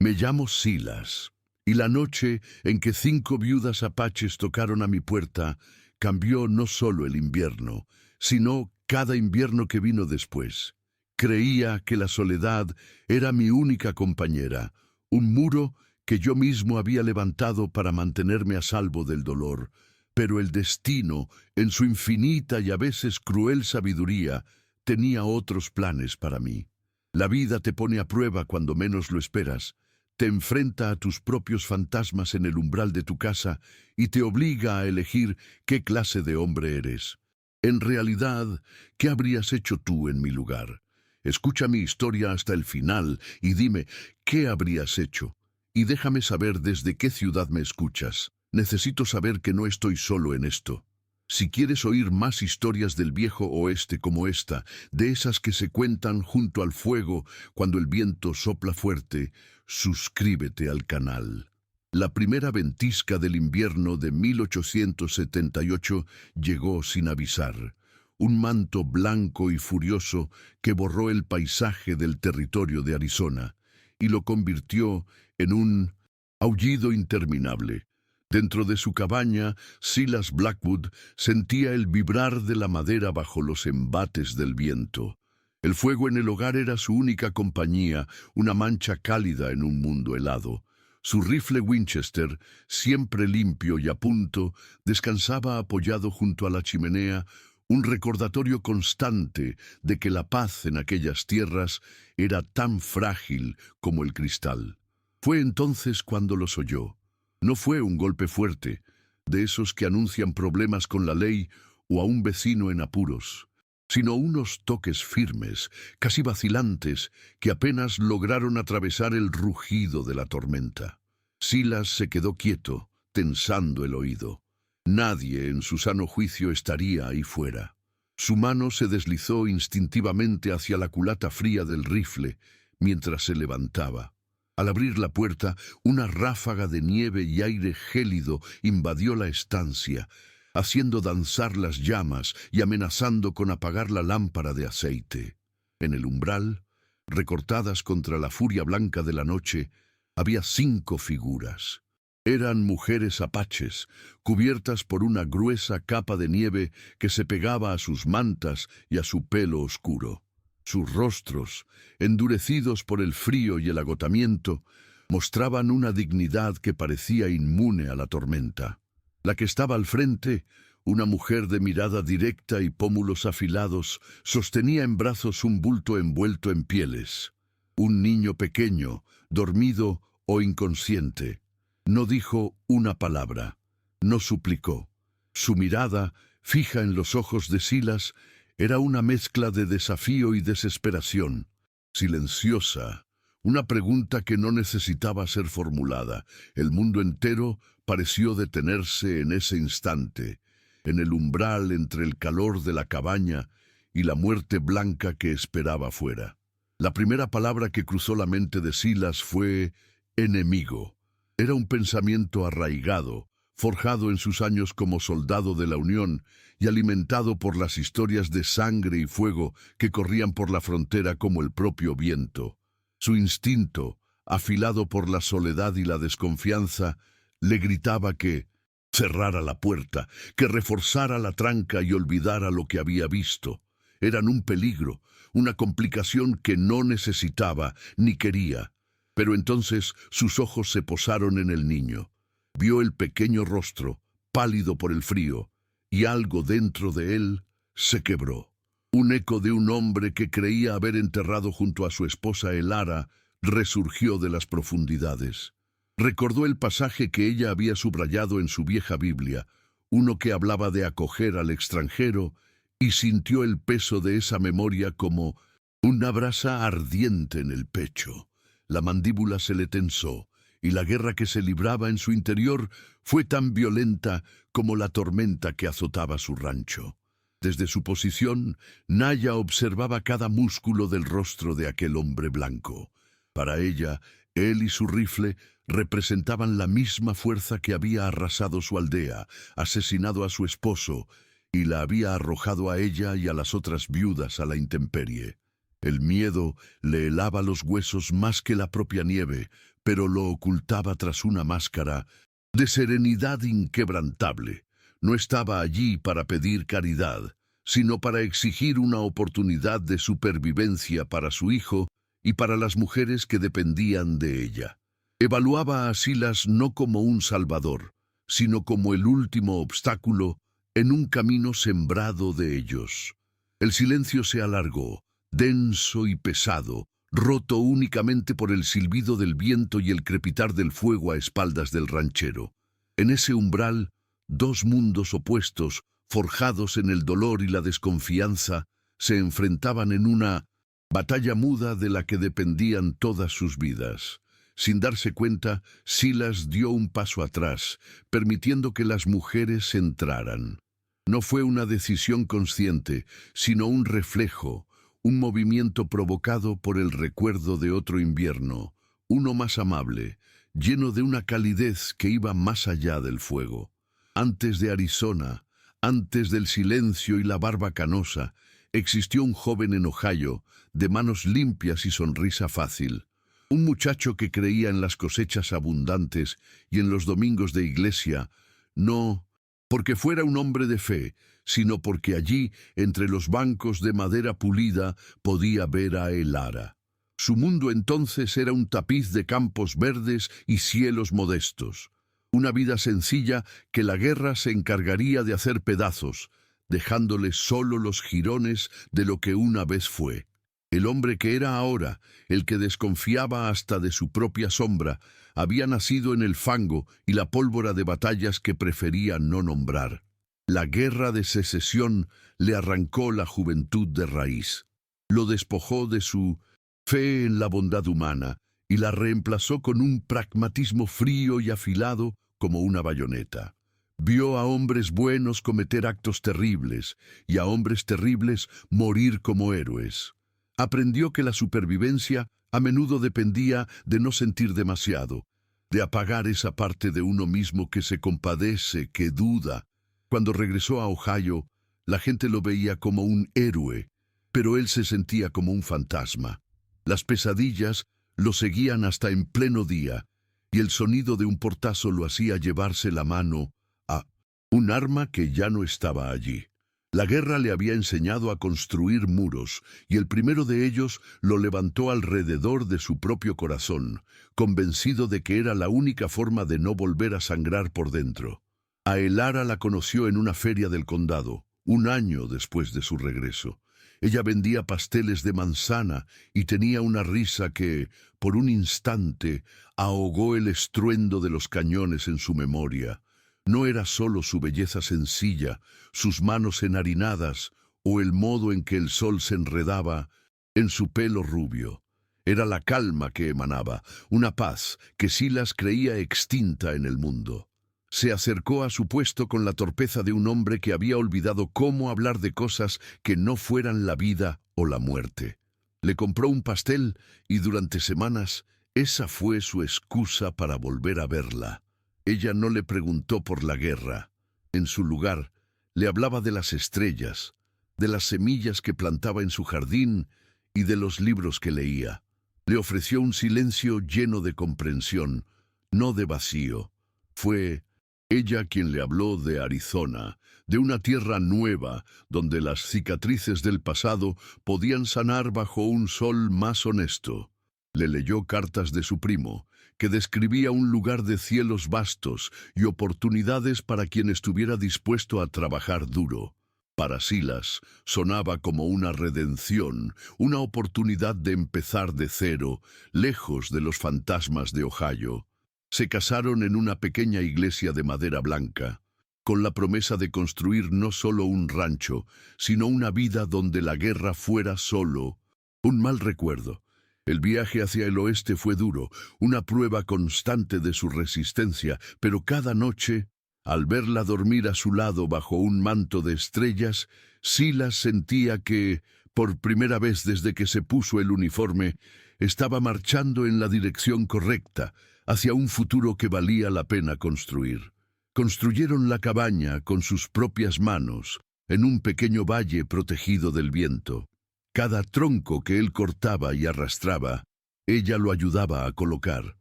Me llamo Silas, y la noche en que 5 viudas apaches tocaron a mi puerta cambió no solo el invierno, sino cada invierno que vino después. Creía que la soledad era mi única compañera, un muro que yo mismo había levantado para mantenerme a salvo del dolor, pero el destino, en su infinita y a veces cruel sabiduría, tenía otros planes para mí. La vida te pone a prueba cuando menos lo esperas, te enfrenta a tus propios fantasmas en el umbral de tu casa y te obliga a elegir qué clase de hombre eres. En realidad, ¿qué habrías hecho tú en mi lugar? Escucha mi historia hasta el final y dime, ¿qué habrías hecho? Y déjame saber desde qué ciudad me escuchas. Necesito saber que no estoy solo en esto. Si quieres oír más historias del viejo oeste como esta, de esas que se cuentan junto al fuego cuando el viento sopla fuerte, suscríbete al canal. La primera ventisca del invierno de 1878 llegó sin avisar. Un manto blanco y furioso que borró el paisaje del territorio de Arizona y lo convirtió en un aullido interminable. Dentro de su cabaña, Silas Blackwood sentía el vibrar de la madera bajo los embates del viento. El fuego en el hogar era su única compañía, una mancha cálida en un mundo helado. Su rifle Winchester, siempre limpio y a punto, descansaba apoyado junto a la chimenea, un recordatorio constante de que la paz en aquellas tierras era tan frágil como el cristal. Fue entonces cuando los oyó. No fue un golpe fuerte, de esos que anuncian problemas con la ley o a un vecino en apuros, sino unos toques firmes, casi vacilantes, que apenas lograron atravesar el rugido de la tormenta. Silas se quedó quieto, tensando el oído. Nadie en su sano juicio estaría ahí fuera. Su mano se deslizó instintivamente hacia la culata fría del rifle mientras se levantaba. Al abrir la puerta, una ráfaga de nieve y aire gélido invadió la estancia, haciendo danzar las llamas y amenazando con apagar la lámpara de aceite. En el umbral, recortadas contra la furia blanca de la noche, había 5 figuras. Eran mujeres apaches, cubiertas por una gruesa capa de nieve que se pegaba a sus mantas y a su pelo oscuro. Sus rostros, endurecidos por el frío y el agotamiento, mostraban una dignidad que parecía inmune a la tormenta. La que estaba al frente, una mujer de mirada directa y pómulos afilados, sostenía en brazos un bulto envuelto en pieles. Un niño pequeño, dormido o inconsciente. No dijo una palabra, no suplicó. Su mirada, fija en los ojos de Silas, era una mezcla de desafío y desesperación, silenciosa, una pregunta que no necesitaba ser formulada. El mundo entero pareció detenerse en ese instante, en el umbral entre el calor de la cabaña y la muerte blanca que esperaba fuera. La primera palabra que cruzó la mente de Silas fue enemigo. Era un pensamiento arraigado, forjado en sus años como soldado de la Unión y alimentado por las historias de sangre y fuego que corrían por la frontera como el propio viento. Su instinto, afilado por la soledad y la desconfianza, le gritaba que cerrara la puerta, que reforzara la tranca y olvidara lo que había visto. Eran un peligro, una complicación que no necesitaba ni quería. Pero entonces sus ojos se posaron en el niño. Vio el pequeño rostro, pálido por el frío, y algo dentro de él se quebró. Un eco de un hombre que creía haber enterrado junto a su esposa Elara resurgió de las profundidades. Recordó el pasaje que ella había subrayado en su vieja Biblia, uno que hablaba de acoger al extranjero, y sintió el peso de esa memoria como una brasa ardiente en el pecho. La mandíbula se le tensó, y la guerra que se libraba en su interior fue tan violenta como la tormenta que azotaba su rancho. Desde su posición, Naya observaba cada músculo del rostro de aquel hombre blanco. Para ella, él y su rifle representaban la misma fuerza que había arrasado su aldea, asesinado a su esposo y la había arrojado a ella y a las otras viudas a la intemperie. El miedo le helaba los huesos más que la propia nieve, pero lo ocultaba tras una máscara de serenidad inquebrantable. No estaba allí para pedir caridad, sino para exigir una oportunidad de supervivencia para su hijo y para las mujeres que dependían de ella. Evaluaba a Silas no como un salvador, sino como el último obstáculo en un camino sembrado de ellos. El silencio se alargó, denso y pesado, roto únicamente por el silbido del viento y el crepitar del fuego a espaldas del ranchero. En ese umbral, dos mundos opuestos, forjados en el dolor y la desconfianza, se enfrentaban en una batalla muda de la que dependían todas sus vidas. Sin darse cuenta, Silas dio un paso atrás, permitiendo que las mujeres entraran. No fue una decisión consciente, sino un reflejo, un movimiento provocado por el recuerdo de otro invierno, uno más amable, lleno de una calidez que iba más allá del fuego. Antes de Arizona, antes del silencio y la barba canosa, existió un joven en Ohio, de manos limpias y sonrisa fácil. Un muchacho que creía en las cosechas abundantes y en los domingos de iglesia, no porque fuera un hombre de fe, sino porque allí, entre los bancos de madera pulida, podía ver a Elara. Su mundo entonces era un tapiz de campos verdes y cielos modestos. Una vida sencilla que la guerra se encargaría de hacer pedazos, dejándole solo los jirones de lo que una vez fue. El hombre que era ahora, el que desconfiaba hasta de su propia sombra, había nacido en el fango y la pólvora de batallas que prefería no nombrar. La guerra de secesión le arrancó la juventud de raíz. Lo despojó de su fe en la bondad humana y la reemplazó con un pragmatismo frío y afilado como una bayoneta. Vio a hombres buenos cometer actos terribles y a hombres terribles morir como héroes. Aprendió que la supervivencia a menudo dependía de no sentir demasiado, de apagar esa parte de uno mismo que se compadece, que duda. Cuando regresó a Ohio, la gente lo veía como un héroe, pero él se sentía como un fantasma. Las pesadillas lo seguían hasta en pleno día, y el sonido de un portazo lo hacía llevarse la mano a un arma que ya no estaba allí. La guerra le había enseñado a construir muros, y el primero de ellos lo levantó alrededor de su propio corazón, convencido de que era la única forma de no volver a sangrar por dentro. A Elara la conoció en una feria del condado, un año después de su regreso. Ella vendía pasteles de manzana y tenía una risa que, por un instante, ahogó el estruendo de los cañones en su memoria. No era solo su belleza sencilla, sus manos enharinadas o el modo en que el sol se enredaba en su pelo rubio. Era la calma que emanaba, una paz que Silas creía extinta en el mundo. Se acercó a su puesto con la torpeza de un hombre que había olvidado cómo hablar de cosas que no fueran la vida o la muerte. Le compró un pastel y durante semanas esa fue su excusa para volver a verla. Ella no le preguntó por la guerra. En su lugar, le hablaba de las estrellas, de las semillas que plantaba en su jardín y de los libros que leía. Le ofreció un silencio lleno de comprensión, no de vacío. Fue ella quien le habló de Arizona, de una tierra nueva, donde las cicatrices del pasado podían sanar bajo un sol más honesto. Le leyó cartas de su primo, que describía un lugar de cielos vastos y oportunidades para quien estuviera dispuesto a trabajar duro. Para Silas sonaba como una redención, una oportunidad de empezar de cero, lejos de los fantasmas de Ohio. Se casaron en una pequeña iglesia de madera blanca, con la promesa de construir no solo un rancho, sino una vida donde la guerra fuera solo un mal recuerdo. El viaje hacia el oeste fue duro, una prueba constante de su resistencia, pero cada noche, al verla dormir a su lado bajo un manto de estrellas, Silas sentía que, por primera vez desde que se puso el uniforme, estaba marchando en la dirección correcta, hacia un futuro que valía la pena construir. Construyeron la cabaña con sus propias manos, en un pequeño valle protegido del viento. Cada tronco que él cortaba y arrastraba, ella lo ayudaba a colocar.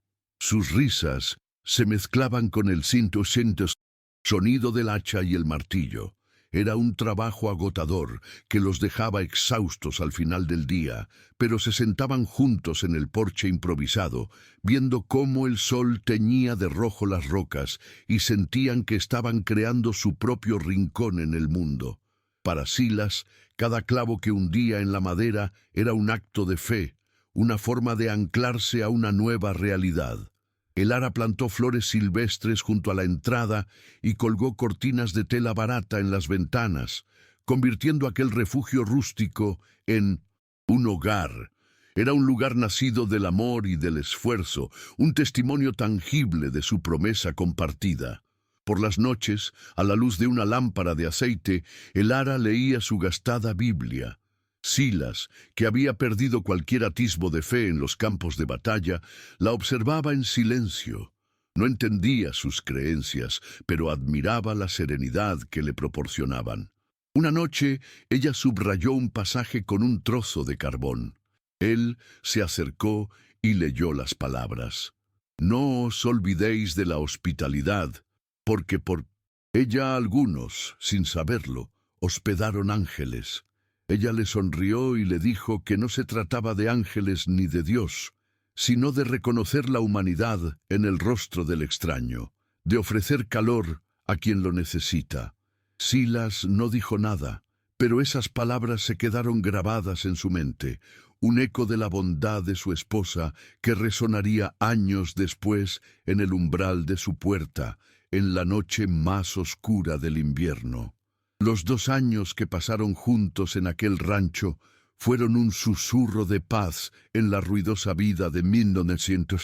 Sus risas se mezclaban con el sonido del hacha y el martillo. Era un trabajo agotador que los dejaba exhaustos al final del día, pero se sentaban juntos en el porche improvisado, viendo cómo el sol teñía de rojo las rocas y sentían que estaban creando su propio rincón en el mundo. Para Silas, cada clavo que hundía en la madera era un acto de fe, una forma de anclarse a una nueva realidad. El ara plantó flores silvestres junto a la entrada y colgó cortinas de tela barata en las ventanas, convirtiendo aquel refugio rústico en un hogar. Era un lugar nacido del amor y del esfuerzo, un testimonio tangible de su promesa compartida. Por las noches, a la luz de una lámpara de aceite, el ara leía su gastada Biblia. Silas, que había perdido cualquier atisbo de fe en los campos de batalla, la observaba en silencio. No entendía sus creencias, pero admiraba la serenidad que le proporcionaban. Una noche, ella subrayó un pasaje con un trozo de carbón. Él se acercó y leyó las palabras. No os olvidéis de la hospitalidad, porque por ella algunos, sin saberlo, hospedaron ángeles. Ella le sonrió y le dijo que no se trataba de ángeles ni de Dios, sino de reconocer la humanidad en el rostro del extraño, de ofrecer calor a quien lo necesita. Silas no dijo nada, pero esas palabras se quedaron grabadas en su mente, un eco de la bondad de su esposa que resonaría años después en el umbral de su puerta, en la noche más oscura del invierno. Los 2 años que pasaron juntos en aquel rancho fueron un susurro de paz en la ruidosa vida de 1900.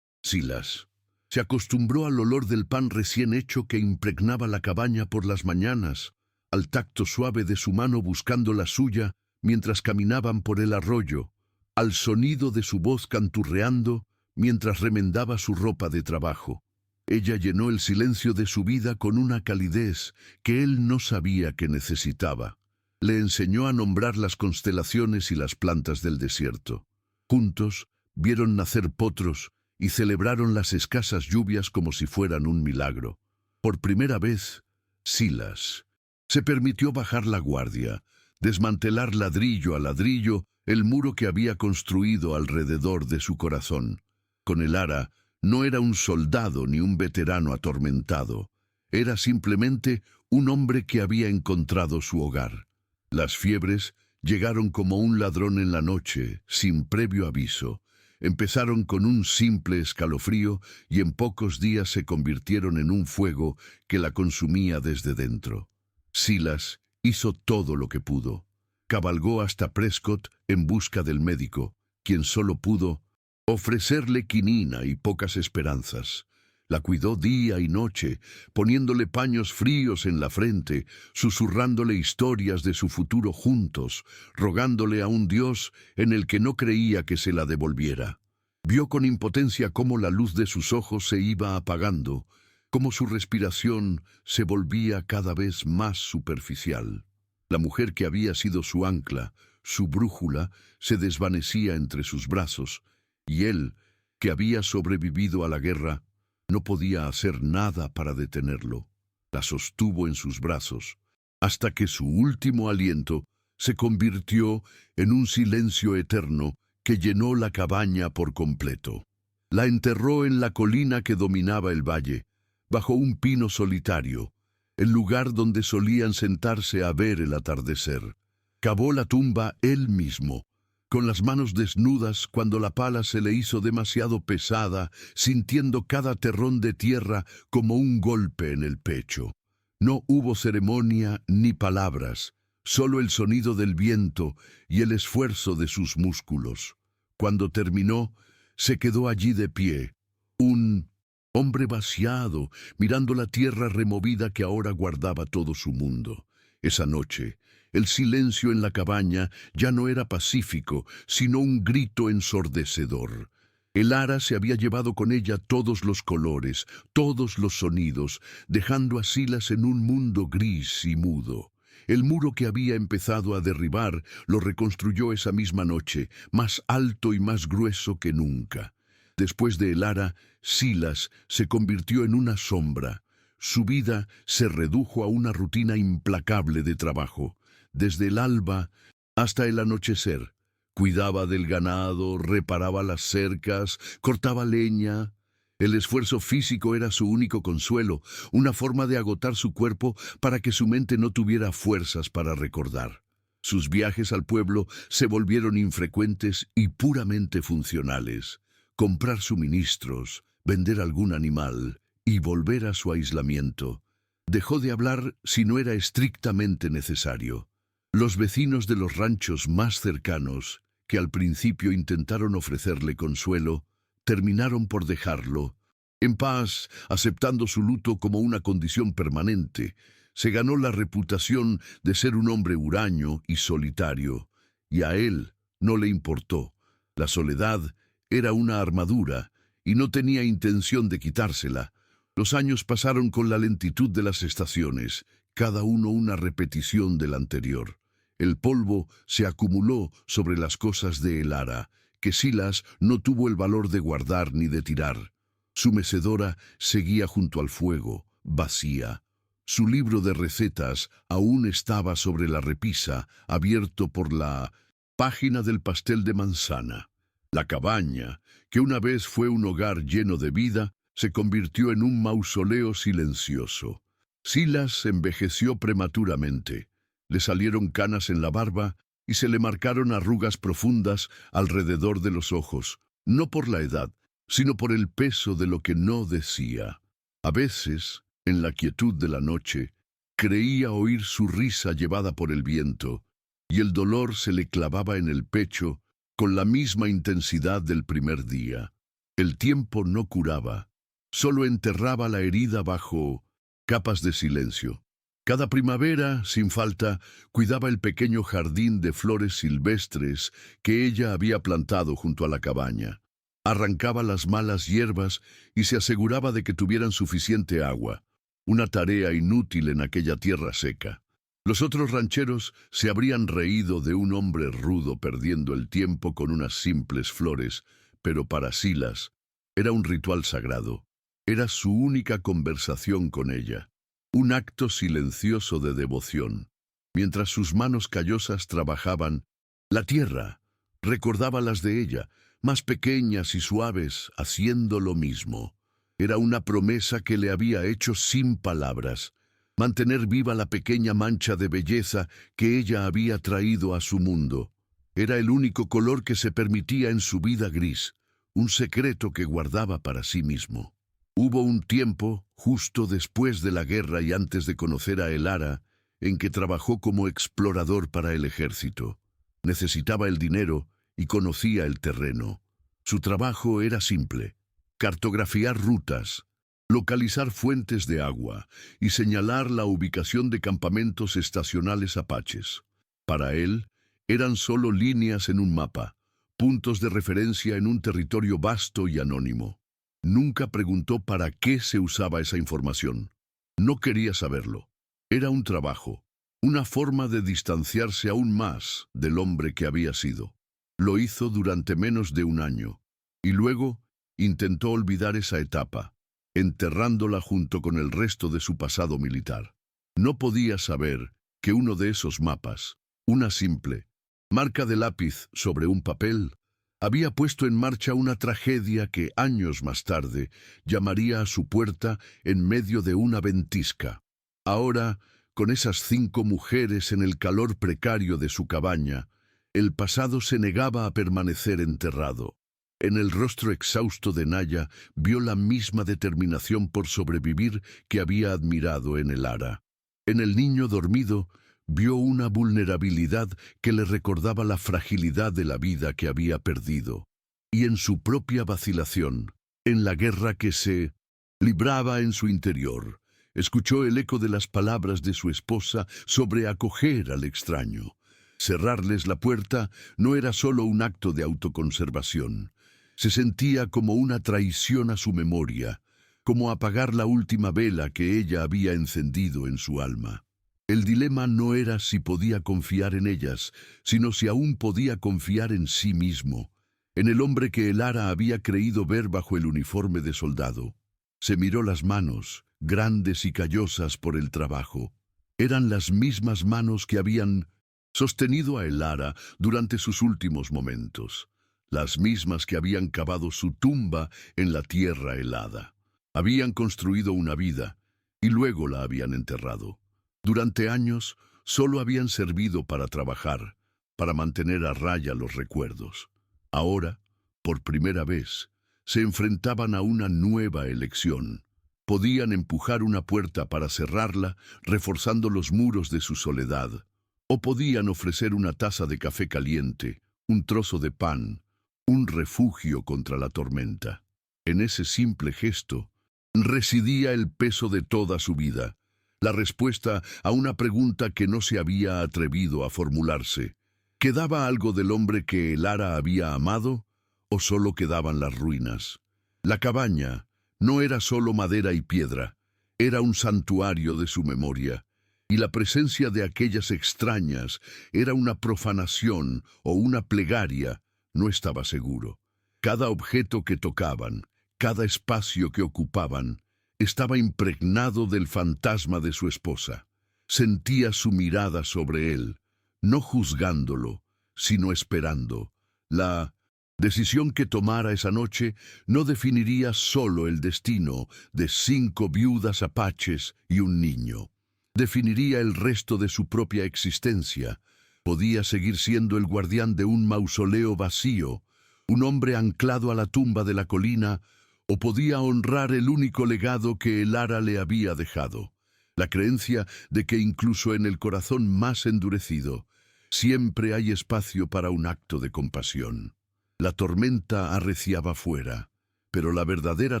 Silas se acostumbró al olor del pan recién hecho que impregnaba la cabaña por las mañanas, al tacto suave de su mano buscando la suya mientras caminaban por el arroyo, al sonido de su voz canturreando mientras remendaba su ropa de trabajo. Ella llenó el silencio de su vida con una calidez que él no sabía que necesitaba. Le enseñó a nombrar las constelaciones y las plantas del desierto. Juntos vieron nacer potros y celebraron las escasas lluvias como si fueran un milagro. Por primera vez, Silas se permitió bajar la guardia, desmantelar ladrillo a ladrillo el muro que había construido alrededor de su corazón. Con el ara, no era un soldado ni un veterano atormentado. Era simplemente un hombre que había encontrado su hogar. Las fiebres llegaron como un ladrón en la noche, sin previo aviso. Empezaron con un simple escalofrío y en pocos días se convirtieron en un fuego que la consumía desde dentro. Silas hizo todo lo que pudo. Cabalgó hasta Prescott en busca del médico, quien solo pudo ofrecerle quinina y pocas esperanzas. La cuidó día y noche, poniéndole paños fríos en la frente, susurrándole historias de su futuro juntos, rogándole a un Dios en el que no creía que se la devolviera. Vio con impotencia cómo la luz de sus ojos se iba apagando, cómo su respiración se volvía cada vez más superficial. La mujer que había sido su ancla, su brújula, se desvanecía entre sus brazos, y él, que había sobrevivido a la guerra, no podía hacer nada para detenerlo. La sostuvo en sus brazos, hasta que su último aliento se convirtió en un silencio eterno que llenó la cabaña por completo. La enterró en la colina que dominaba el valle, bajo un pino solitario, el lugar donde solían sentarse a ver el atardecer. Cavó la tumba él mismo, con las manos desnudas cuando la pala se le hizo demasiado pesada, sintiendo cada terrón de tierra como un golpe en el pecho. No hubo ceremonia ni palabras, solo el sonido del viento y el esfuerzo de sus músculos. Cuando terminó, se quedó allí de pie, un hombre vaciado, mirando la tierra removida que ahora guardaba todo su mundo. Esa noche, el silencio en la cabaña ya no era pacífico, sino un grito ensordecedor. El ara se había llevado con ella todos los colores, todos los sonidos, dejando a Silas en un mundo gris y mudo. El muro que había empezado a derribar lo reconstruyó esa misma noche, más alto y más grueso que nunca. Después de el ara, Silas se convirtió en una sombra. Su vida se redujo a una rutina implacable de trabajo. Desde el alba hasta el anochecer, cuidaba del ganado, reparaba las cercas, cortaba leña. El esfuerzo físico era su único consuelo, una forma de agotar su cuerpo para que su mente no tuviera fuerzas para recordar. Sus viajes al pueblo se volvieron infrecuentes y puramente funcionales. Comprar suministros, vender algún animal y volver a su aislamiento. Dejó de hablar si no era estrictamente necesario. Los vecinos de los ranchos más cercanos, que al principio intentaron ofrecerle consuelo, terminaron por dejarlo. En paz, aceptando su luto como una condición permanente, se ganó la reputación de ser un hombre huraño y solitario, y a él no le importó. La soledad era una armadura, y no tenía intención de quitársela. Los años pasaron con la lentitud de las estaciones, cada uno una repetición del anterior. El polvo se acumuló sobre las cosas de El Ara, que Silas no tuvo el valor de guardar ni de tirar. Su mecedora seguía junto al fuego, vacía. Su libro de recetas aún estaba sobre la repisa, abierto por la página del pastel de manzana. La cabaña, que una vez fue un hogar lleno de vida, se convirtió en un mausoleo silencioso. Silas envejeció prematuramente. Le salieron canas en la barba y se le marcaron arrugas profundas alrededor de los ojos, no por la edad, sino por el peso de lo que no decía. A veces, en la quietud de la noche, creía oír su risa llevada por el viento, y el dolor se le clavaba en el pecho con la misma intensidad del primer día. El tiempo no curaba, solo enterraba la herida bajo capas de silencio. Cada primavera, sin falta, cuidaba el pequeño jardín de flores silvestres que ella había plantado junto a la cabaña. Arrancaba las malas hierbas y se aseguraba de que tuvieran suficiente agua, una tarea inútil en aquella tierra seca. Los otros rancheros se habrían reído de un hombre rudo perdiendo el tiempo con unas simples flores, pero para Silas era un ritual sagrado. Era su única conversación con ella, un acto silencioso de devoción. Mientras sus manos callosas trabajaban, la tierra recordaba las de ella, más pequeñas y suaves, haciendo lo mismo. Era una promesa que le había hecho sin palabras, mantener viva la pequeña mancha de belleza que ella había traído a su mundo. Era el único color que se permitía en su vida gris, un secreto que guardaba para sí mismo. Hubo un tiempo, justo después de la guerra y antes de conocer a El Ara, en que trabajó como explorador para el ejército. Necesitaba el dinero y conocía el terreno. Su trabajo era simple: cartografiar rutas, localizar fuentes de agua y señalar la ubicación de campamentos estacionales apaches. Para él, eran solo líneas en un mapa, puntos de referencia en un territorio vasto y anónimo. Nunca preguntó para qué se usaba esa información. No quería saberlo. Era un trabajo, una forma de distanciarse aún más del hombre que había sido. Lo hizo durante menos de un año, y luego intentó olvidar esa etapa, enterrándola junto con el resto de su pasado militar. No podía saber que uno de esos mapas, una simple marca de lápiz sobre un papel, había puesto en marcha una tragedia que años más tarde llamaría a su puerta en medio de una ventisca. Ahora, con esas 5 mujeres en el calor precario de su cabaña, el pasado se negaba a permanecer enterrado. En el rostro exhausto de Naya vio la misma determinación por sobrevivir que había admirado en El Ara. En el niño dormido vio una vulnerabilidad que le recordaba la fragilidad de la vida que había perdido. Y en su propia vacilación, en la guerra que se libraba en su interior, escuchó el eco de las palabras de su esposa sobre acoger al extraño. Cerrarles la puerta no era solo un acto de autoconservación. Se sentía como una traición a su memoria, como apagar la última vela que ella había encendido en su alma. El dilema no era si podía confiar en ellas, sino si aún podía confiar en sí mismo. en el hombre que Elara había creído ver bajo el uniforme de soldado. Se miró las manos, grandes y callosas por el trabajo. Eran las mismas manos que habían sostenido a Elara durante sus últimos momentos, las mismas que habían cavado su tumba en la tierra helada. Habían construido una vida y luego la habían enterrado. Durante años solo habían servido para trabajar, para mantener a raya los recuerdos. Ahora, por primera vez, se enfrentaban a una nueva elección. Podían empujar una puerta para cerrarla, reforzando los muros de su soledad, o podían ofrecer una taza de café caliente, un trozo de pan, un refugio contra la tormenta. En ese simple gesto residía el peso de toda su vida, la respuesta a una pregunta que no se había atrevido a formularse. ¿Quedaba algo del hombre que Elara había amado, o solo quedaban las ruinas? La cabaña no era solo madera y piedra, era un santuario de su memoria, y la presencia de aquellas extrañas era una profanación o una plegaria, no estaba seguro. Cada objeto que tocaban, cada espacio que ocupaban, estaba impregnado del fantasma de su esposa. Sentía su mirada sobre él, no juzgándolo, sino esperando. La decisión que tomara esa noche no definiría solo el destino de 5 viudas apaches y un niño. Definiría el resto de su propia existencia. Podía seguir siendo el guardián de un mausoleo vacío, un hombre anclado a la tumba de la colina, o podía honrar el único legado que Elara le había dejado, la creencia de que incluso en el corazón más endurecido, siempre hay espacio para un acto de compasión. La tormenta arreciaba fuera, pero la verdadera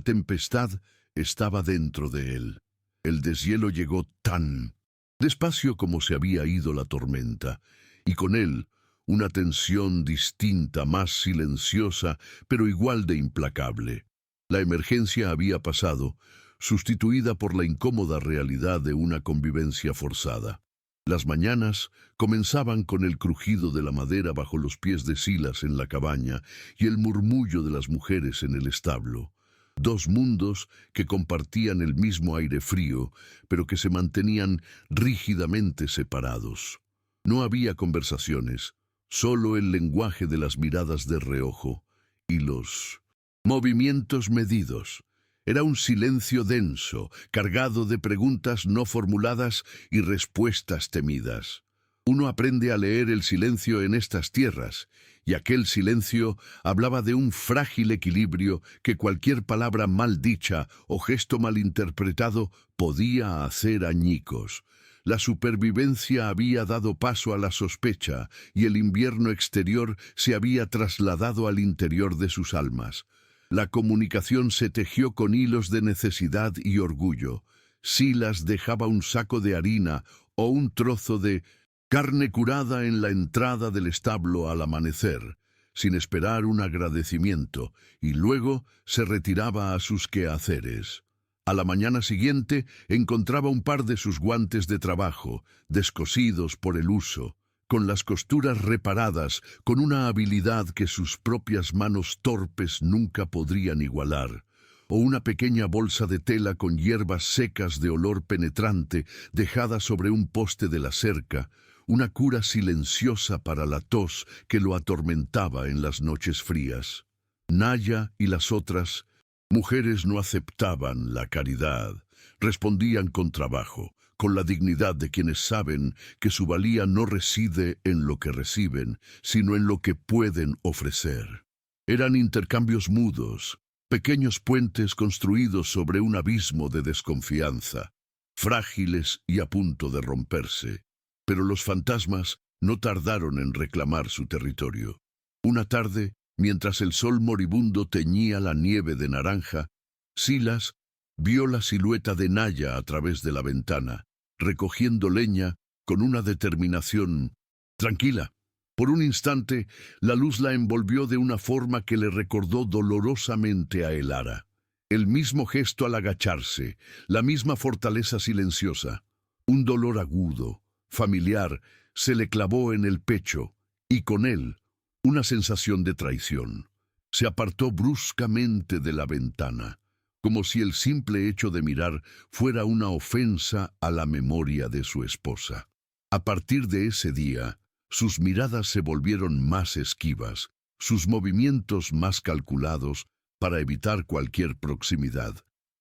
tempestad estaba dentro de él. El deshielo llegó tan despacio como se había ido la tormenta, y con él una tensión distinta, más silenciosa, pero igual de implacable. La emergencia había pasado, sustituida por la incómoda realidad de una convivencia forzada. Las mañanas comenzaban con el crujido de la madera bajo los pies de Silas en la cabaña y el murmullo de las mujeres en el establo. 2 mundos que compartían el mismo aire frío, pero que se mantenían rígidamente separados. No había conversaciones, solo el lenguaje de las miradas de reojo y los movimientos medidos. Era un silencio denso, cargado de preguntas no formuladas y respuestas temidas. Uno aprende a leer el silencio en estas tierras, y aquel silencio hablaba de un frágil equilibrio que cualquier palabra mal dicha o gesto malinterpretado podía hacer añicos. La supervivencia había dado paso a la sospecha, y el invierno exterior se había trasladado al interior de sus almas. La comunicación se tejió con hilos de necesidad y orgullo. Silas dejaba un saco de harina o un trozo de carne curada en la entrada del establo al amanecer, sin esperar un agradecimiento, y luego se retiraba a sus quehaceres. A la mañana siguiente encontraba un par de sus guantes de trabajo, descosidos por el uso, con las costuras reparadas, con una habilidad que sus propias manos torpes nunca podrían igualar, o una pequeña bolsa de tela con hierbas secas de olor penetrante dejada sobre un poste de la cerca, una cura silenciosa para la tos que lo atormentaba en las noches frías. Naya y las otras mujeres no aceptaban la caridad, respondían con trabajo, con la dignidad de quienes saben que su valía no reside en lo que reciben, sino en lo que pueden ofrecer. Eran intercambios mudos, pequeños puentes construidos sobre un abismo de desconfianza, frágiles y a punto de romperse. Pero los fantasmas no tardaron en reclamar su territorio. Una tarde, mientras el sol moribundo teñía la nieve de naranja, Silas vio la silueta de Naya a través de la ventana, recogiendo leña con una determinación tranquila. Por un instante, la luz la envolvió de una forma que le recordó dolorosamente a Elara. El mismo gesto al agacharse, la misma fortaleza silenciosa. Un dolor agudo, familiar, se le clavó en el pecho, y con él, una sensación de traición. Se apartó bruscamente de la ventana, como si el simple hecho de mirar fuera una ofensa a la memoria de su esposa. A partir de ese día, sus miradas se volvieron más esquivas, sus movimientos más calculados para evitar cualquier proximidad.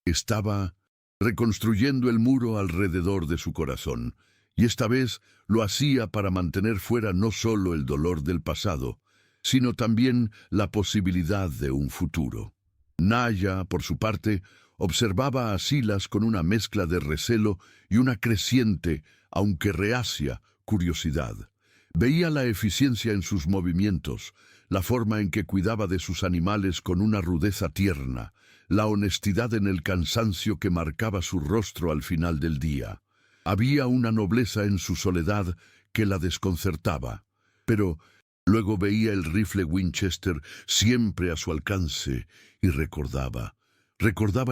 Estaba reconstruyendo el muro alrededor de su corazón, y esta vez lo hacía para mantener fuera no solo el dolor del pasado, sino también la posibilidad de un futuro. Naya, por su parte, observaba a Silas con una mezcla de recelo y una creciente, aunque reacia, curiosidad. Veía la eficiencia en sus movimientos, la forma en que cuidaba de sus animales con una rudeza tierna, la honestidad en el cansancio que marcaba su rostro al final del día. Había una nobleza en su soledad que la desconcertaba, pero luego veía el rifle Winchester siempre a su alcance y recordaba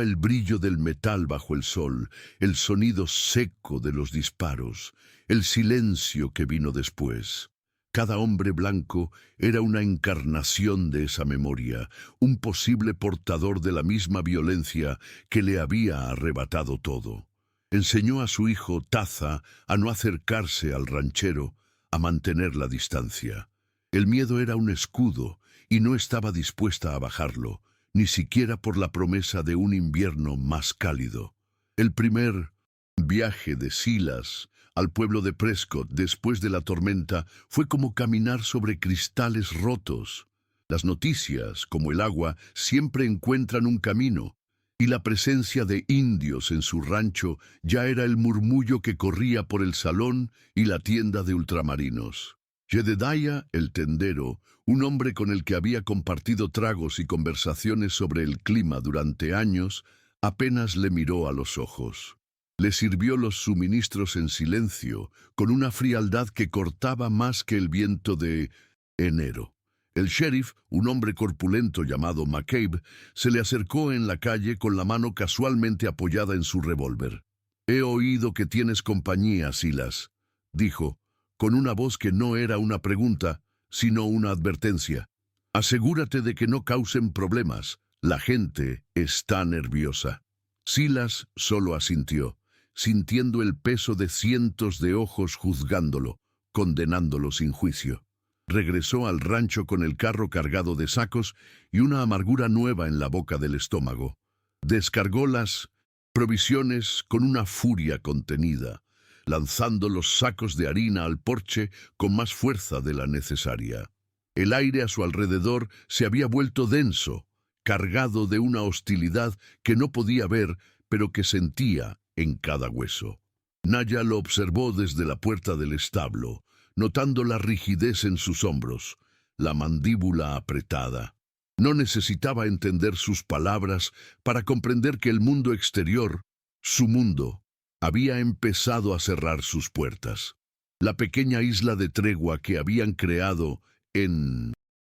el brillo del metal bajo el sol, el sonido seco de los disparos, el silencio que vino después. Cada hombre blanco era una encarnación de esa memoria, un posible portador de la misma violencia que le había arrebatado todo. Enseñó a su hijo Taza a no acercarse al ranchero, a mantener la distancia. El miedo era un escudo y no estaba dispuesta a bajarlo, ni siquiera por la promesa de un invierno más cálido. El primer viaje de Silas al pueblo de Prescott después de la tormenta fue como caminar sobre cristales rotos. Las noticias, como el agua, siempre encuentran un camino, y la presencia de indios en su rancho ya era el murmullo que corría por el salón y la tienda de ultramarinos. Jedediah, el tendero, un hombre con el que había compartido tragos y conversaciones sobre el clima durante años, apenas le miró a los ojos. Le sirvió los suministros en silencio, con una frialdad que cortaba más que el viento de enero. El sheriff, un hombre corpulento llamado McCabe, se le acercó en la calle con la mano casualmente apoyada en su revólver. «He oído que tienes compañía, Silas», dijo, con una voz que no era una pregunta, sino una advertencia. «Asegúrate de que no causen problemas. La gente está nerviosa». Silas solo asintió, sintiendo el peso de cientos de ojos juzgándolo, condenándolo sin juicio. Regresó al rancho con el carro cargado de sacos y una amargura nueva en la boca del estómago. Descargó las provisiones con una furia contenida, lanzando los sacos de harina al porche con más fuerza de la necesaria. El aire a su alrededor se había vuelto denso, cargado de una hostilidad que no podía ver, pero que sentía en cada hueso. Naya lo observó desde la puerta del establo, notando la rigidez en sus hombros, la mandíbula apretada. No necesitaba entender sus palabras para comprender que el mundo exterior, su mundo, había empezado a cerrar sus puertas. La pequeña isla de tregua que habían creado en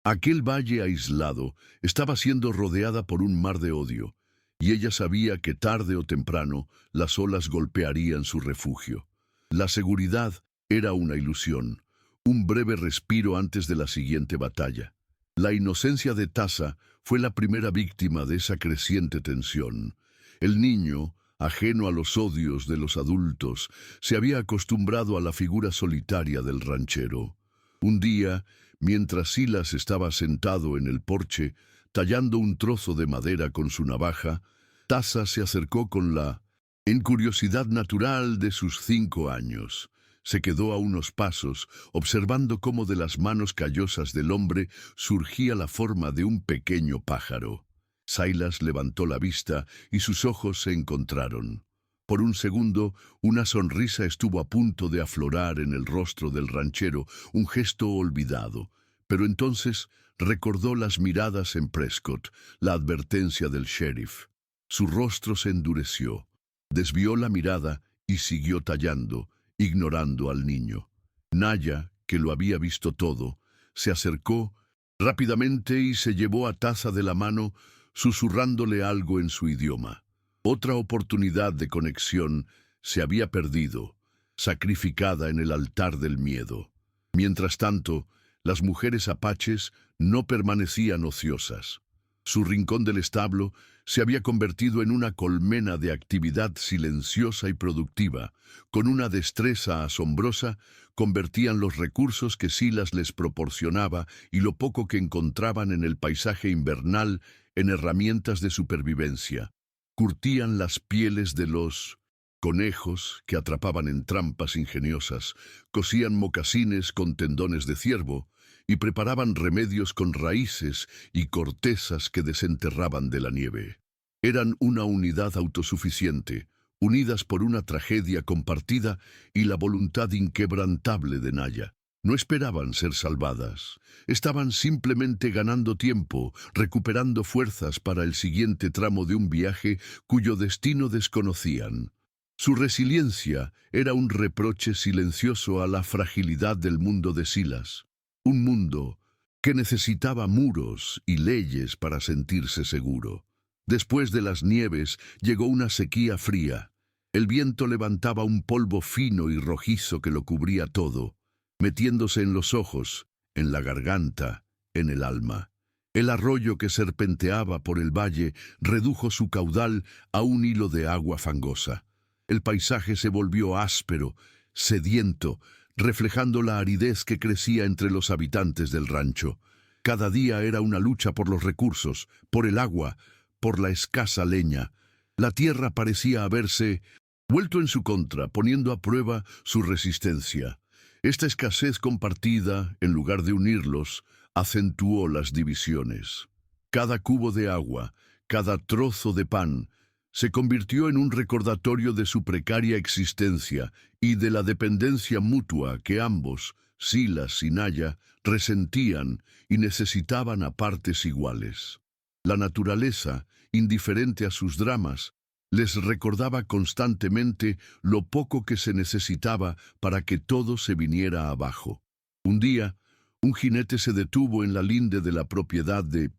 aquel valle aislado estaba siendo rodeada por un mar de odio, y ella sabía que tarde o temprano las olas golpearían su refugio. La seguridad era una ilusión, un breve respiro antes de la siguiente batalla. La inocencia de Taza fue la primera víctima de esa creciente tensión. El niño, ajeno a los odios de los adultos, se había acostumbrado a la figura solitaria del ranchero. Un día, mientras Silas estaba sentado en el porche, tallando un trozo de madera con su navaja, Taza se acercó con la incuriosidad natural de sus 5 años. Se quedó a unos pasos, observando cómo de las manos callosas del hombre surgía la forma de un pequeño pájaro. Silas levantó la vista y sus ojos se encontraron. Por un segundo, una sonrisa estuvo a punto de aflorar en el rostro del ranchero, un gesto olvidado. Pero entonces recordó las miradas en Prescott, la advertencia del sheriff. Su rostro se endureció, desvió la mirada y siguió tallando, ignorando al niño. Naya, que lo había visto todo, se acercó rápidamente y se llevó a Taza de la mano, susurrándole algo en su idioma. Otra oportunidad de conexión se había perdido, sacrificada en el altar del miedo. Mientras tanto, las mujeres apaches no permanecían ociosas. Su rincón del establo se había convertido en una colmena de actividad silenciosa y productiva. Con una destreza asombrosa, convertían los recursos que Silas les proporcionaba y lo poco que encontraban en el paisaje invernal en herramientas de supervivencia. Curtían las pieles de los conejos que atrapaban en trampas ingeniosas, cosían mocasines con tendones de ciervo y preparaban remedios con raíces y cortezas que desenterraban de la nieve. Eran una unidad autosuficiente, unidas por una tragedia compartida y la voluntad inquebrantable de Naya. No esperaban ser salvadas, estaban simplemente ganando tiempo, recuperando fuerzas para el siguiente tramo de un viaje cuyo destino desconocían. Su resiliencia era un reproche silencioso a la fragilidad del mundo de Silas, un mundo que necesitaba muros y leyes para sentirse seguro. Después de las nieves llegó una sequía fría. El viento levantaba un polvo fino y rojizo que lo cubría todo, metiéndose en los ojos, en la garganta, en el alma. El arroyo que serpenteaba por el valle redujo su caudal a un hilo de agua fangosa. El paisaje se volvió áspero, sediento, reflejando la aridez que crecía entre los habitantes del rancho. Cada día era una lucha por los recursos, por el agua, por la escasa leña. La tierra parecía haberse vuelto en su contra, poniendo a prueba su resistencia. Esta escasez compartida, en lugar de unirlos, acentuó las divisiones. Cada cubo de agua, cada trozo de pan, se convirtió en un recordatorio de su precaria existencia y de la dependencia mutua que ambos, Silas y Naya, resentían y necesitaban a partes iguales. La naturaleza, indiferente a sus dramas, les recordaba constantemente lo poco que se necesitaba para que todo se viniera abajo. Un día, un jinete se detuvo en la linde de la propiedad de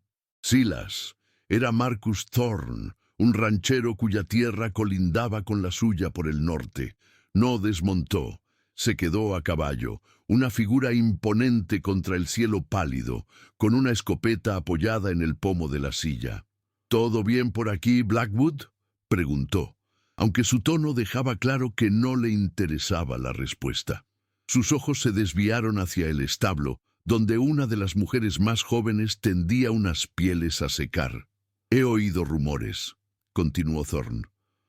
Silas. Era Marcus Thorne, un ranchero cuya tierra colindaba con la suya por el norte. No desmontó, se quedó a caballo, una figura imponente contra el cielo pálido, con una escopeta apoyada en el pomo de la silla. ¿Todo bien por aquí, Blackwood?, preguntó, aunque su tono dejaba claro que no le interesaba la respuesta. Sus ojos se desviaron hacia el establo, donde una de las mujeres más jóvenes tendía unas pieles a secar. «He oído rumores», continuó Thorne.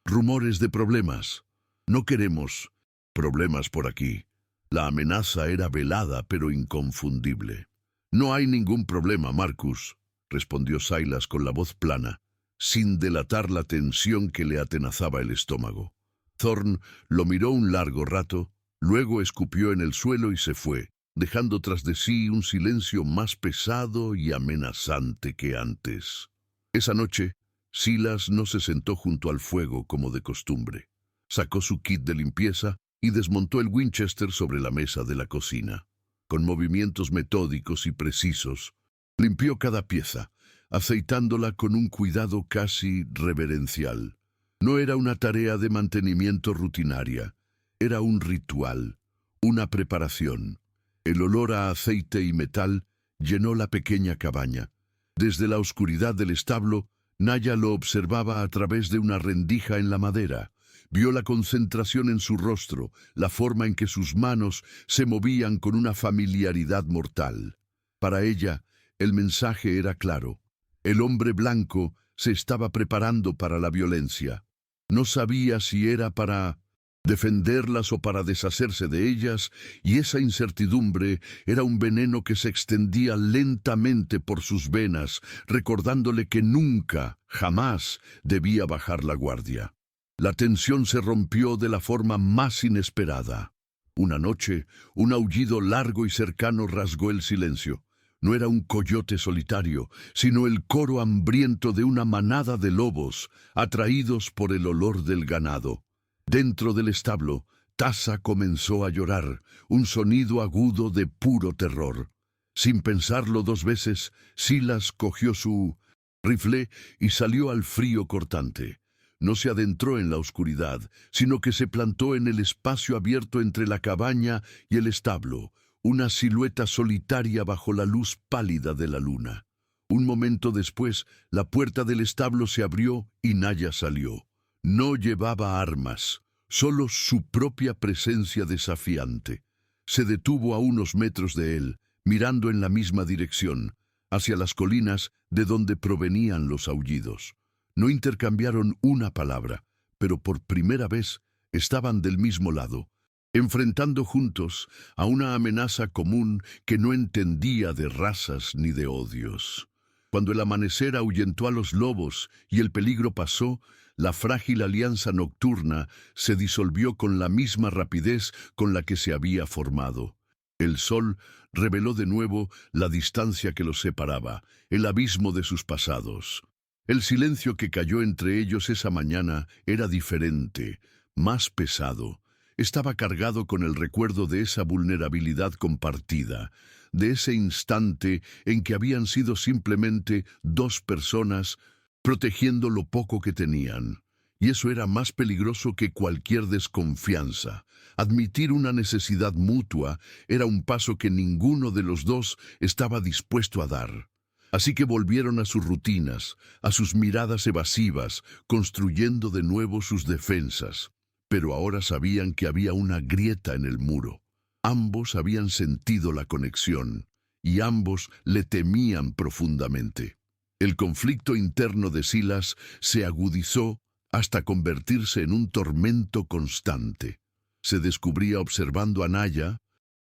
«Rumores de problemas. No queremos problemas por aquí». La amenaza era velada pero inconfundible. «No hay ningún problema, Marcus», respondió Silas con la voz plana, sin delatar la tensión que le atenazaba el estómago. Thorne lo miró un largo rato, luego escupió en el suelo y se fue, dejando tras de sí un silencio más pesado y amenazante que antes. Esa noche, Silas no se sentó junto al fuego como de costumbre. Sacó su kit de limpieza y desmontó el Winchester sobre la mesa de la cocina. Con movimientos metódicos y precisos, limpió cada pieza, aceitándola con un cuidado casi reverencial. No era una tarea de mantenimiento rutinaria, era un ritual, una preparación. El olor a aceite y metal llenó la pequeña cabaña. Desde la oscuridad del establo, Naya lo observaba a través de una rendija en la madera. Vio la concentración en su rostro, la forma en que sus manos se movían con una familiaridad mortal. Para ella, el mensaje era claro. El hombre blanco se estaba preparando para la violencia. No sabía si era para defenderlas o para deshacerse de ellas, y esa incertidumbre era un veneno que se extendía lentamente por sus venas, recordándole que nunca, jamás, debía bajar la guardia. La tensión se rompió de la forma más inesperada. Una noche, un aullido largo y cercano rasgó el silencio. No era un coyote solitario, sino el coro hambriento de una manada de lobos, atraídos por el olor del ganado. Dentro del establo, Tasa comenzó a llorar, un sonido agudo de puro terror. Sin pensarlo dos veces, Silas cogió su rifle y salió al frío cortante. No se adentró en la oscuridad, sino que se plantó en el espacio abierto entre la cabaña y el establo, una silueta solitaria bajo la luz pálida de la luna. Un momento después, la puerta del establo se abrió y Naya salió. No llevaba armas, solo su propia presencia desafiante. Se detuvo a unos metros de él, mirando en la misma dirección, hacia las colinas de donde provenían los aullidos. No intercambiaron una palabra, pero por primera vez estaban del mismo lado, enfrentando juntos a una amenaza común que no entendía de razas ni de odios. Cuando el amanecer ahuyentó a los lobos y el peligro pasó, la frágil alianza nocturna se disolvió con la misma rapidez con la que se había formado. El sol reveló de nuevo la distancia que los separaba, el abismo de sus pasados. El silencio que cayó entre ellos esa mañana era diferente, más pesado. Estaba cargado con el recuerdo de esa vulnerabilidad compartida, de ese instante en que habían sido simplemente dos personas protegiendo lo poco que tenían. Y eso era más peligroso que cualquier desconfianza. Admitir una necesidad mutua era un paso que ninguno de los dos estaba dispuesto a dar. Así que volvieron a sus rutinas, a sus miradas evasivas, construyendo de nuevo sus defensas. Pero ahora sabían que había una grieta en el muro. Ambos habían sentido la conexión, y ambos le temían profundamente. El conflicto interno de Silas se agudizó hasta convertirse en un tormento constante. Se descubría observando a Naya,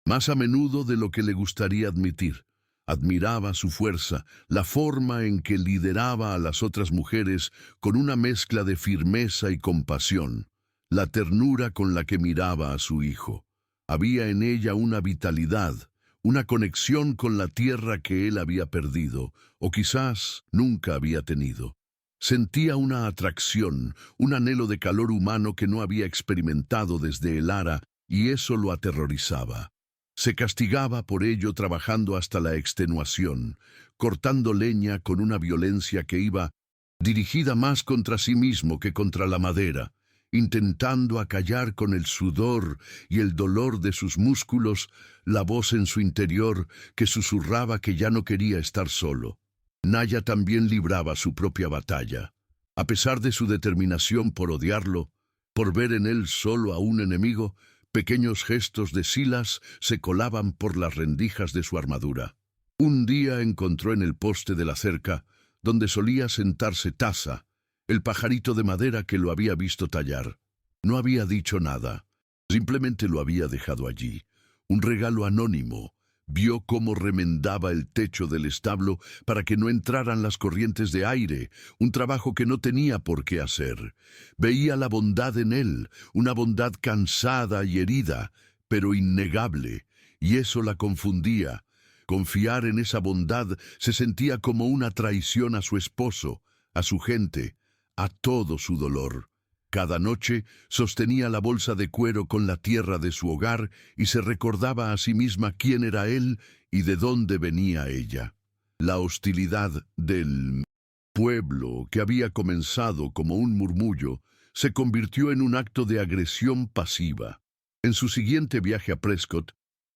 más a menudo de lo que le gustaría admitir. Admiraba su fuerza, la forma en que lideraba a las otras mujeres con una mezcla de firmeza y compasión, la ternura con la que miraba a su hijo. Había en ella una vitalidad, una conexión con la tierra que él había perdido, o quizás nunca había tenido. Sentía una atracción, un anhelo de calor humano que no había experimentado desde el Ara, y eso lo aterrorizaba. Se castigaba por ello trabajando hasta la extenuación, cortando leña con una violencia que iba dirigida más contra sí mismo que contra la madera, intentando acallar con el sudor y el dolor de sus músculos la voz en su interior que susurraba que ya no quería estar solo. Naya también libraba su propia batalla. A pesar de su determinación por odiarlo, por ver en él solo a un enemigo, pequeños gestos de Silas se colaban por las rendijas de su armadura. Un día encontró en el poste de la cerca, donde solía sentarse Taza, el pajarito de madera que lo había visto tallar. No había dicho nada, simplemente lo había dejado allí. Un regalo anónimo. Vio cómo remendaba el techo del establo para que no entraran las corrientes de aire, un trabajo que no tenía por qué hacer. Veía la bondad en él, una bondad cansada y herida, pero innegable, y eso la confundía. Confiar en esa bondad se sentía como una traición a su esposo, a su gente, a todo su dolor. Cada noche sostenía la bolsa de cuero con la tierra de su hogar y se recordaba a sí misma quién era él y de dónde venía ella. La hostilidad del pueblo, que había comenzado como un murmullo, se convirtió en un acto de agresión pasiva. En su siguiente viaje a Prescott,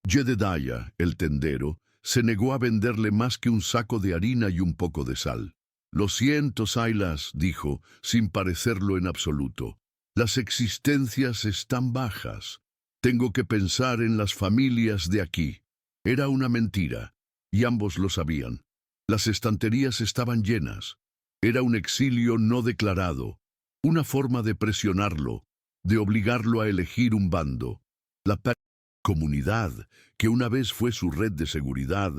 Jedediah, el tendero, se negó a venderle más que un saco de harina y un poco de sal. «Lo siento, Silas», dijo, sin parecerlo en absoluto. «Las existencias están bajas. Tengo que pensar en las familias de aquí». Era una mentira, y ambos lo sabían. Las estanterías estaban llenas. Era un exilio no declarado, una forma de presionarlo, de obligarlo a elegir un bando. La comunidad, que una vez fue su red de seguridad,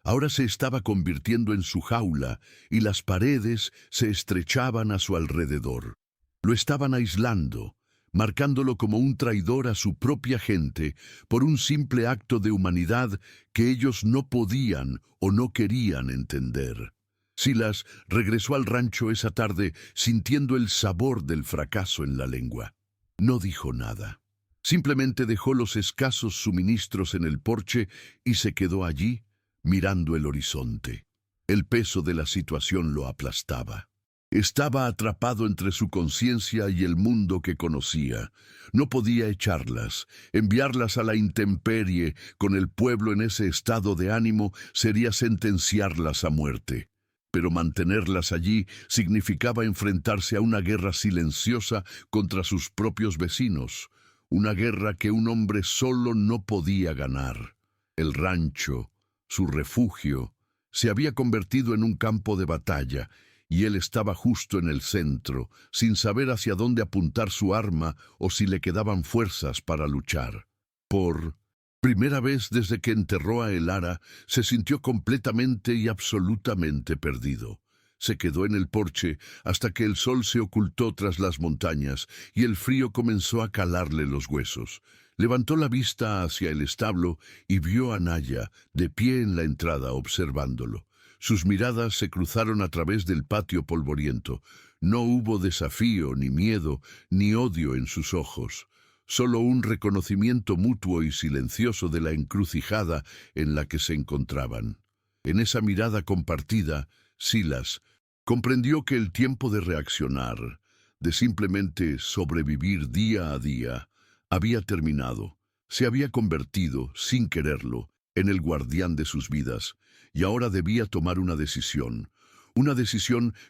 ahora se estaba convirtiendo en su jaula y las paredes se estrechaban a su alrededor. Lo estaban aislando, marcándolo como un traidor a su propia gente por un simple acto de humanidad que ellos no podían o no querían entender. Silas regresó al rancho esa tarde sintiendo el sabor del fracaso en la lengua. No dijo nada. Simplemente dejó los escasos suministros en el porche y se quedó allí, mirando el horizonte. El peso de la situación lo aplastaba. Estaba atrapado entre su conciencia y el mundo que conocía. No podía echarlas. Enviarlas a la intemperie con el pueblo en ese estado de ánimo sería sentenciarlas a muerte. Pero mantenerlas allí significaba enfrentarse a una guerra silenciosa contra sus propios vecinos, una guerra que un hombre solo no podía ganar. El rancho, su refugio, se había convertido en un campo de batalla, y él estaba justo en el centro, sin saber hacia dónde apuntar su arma o si le quedaban fuerzas para luchar. Por primera vez desde que enterró a Elara, se sintió completamente y absolutamente perdido. Se quedó en el porche hasta que el sol se ocultó tras las montañas y el frío comenzó a calarle los huesos. Levantó la vista hacia el establo y vio a Naya, de pie en la entrada, observándolo. Sus miradas se cruzaron a través del patio polvoriento. No hubo desafío, ni miedo, ni odio en sus ojos. Solo un reconocimiento mutuo y silencioso de la encrucijada en la que se encontraban. En esa mirada compartida, Silas comprendió que el tiempo de reaccionar, de simplemente sobrevivir día a día, había terminado. Se había convertido, sin quererlo, en el guardián de sus vidas, y ahora debía tomar una decisión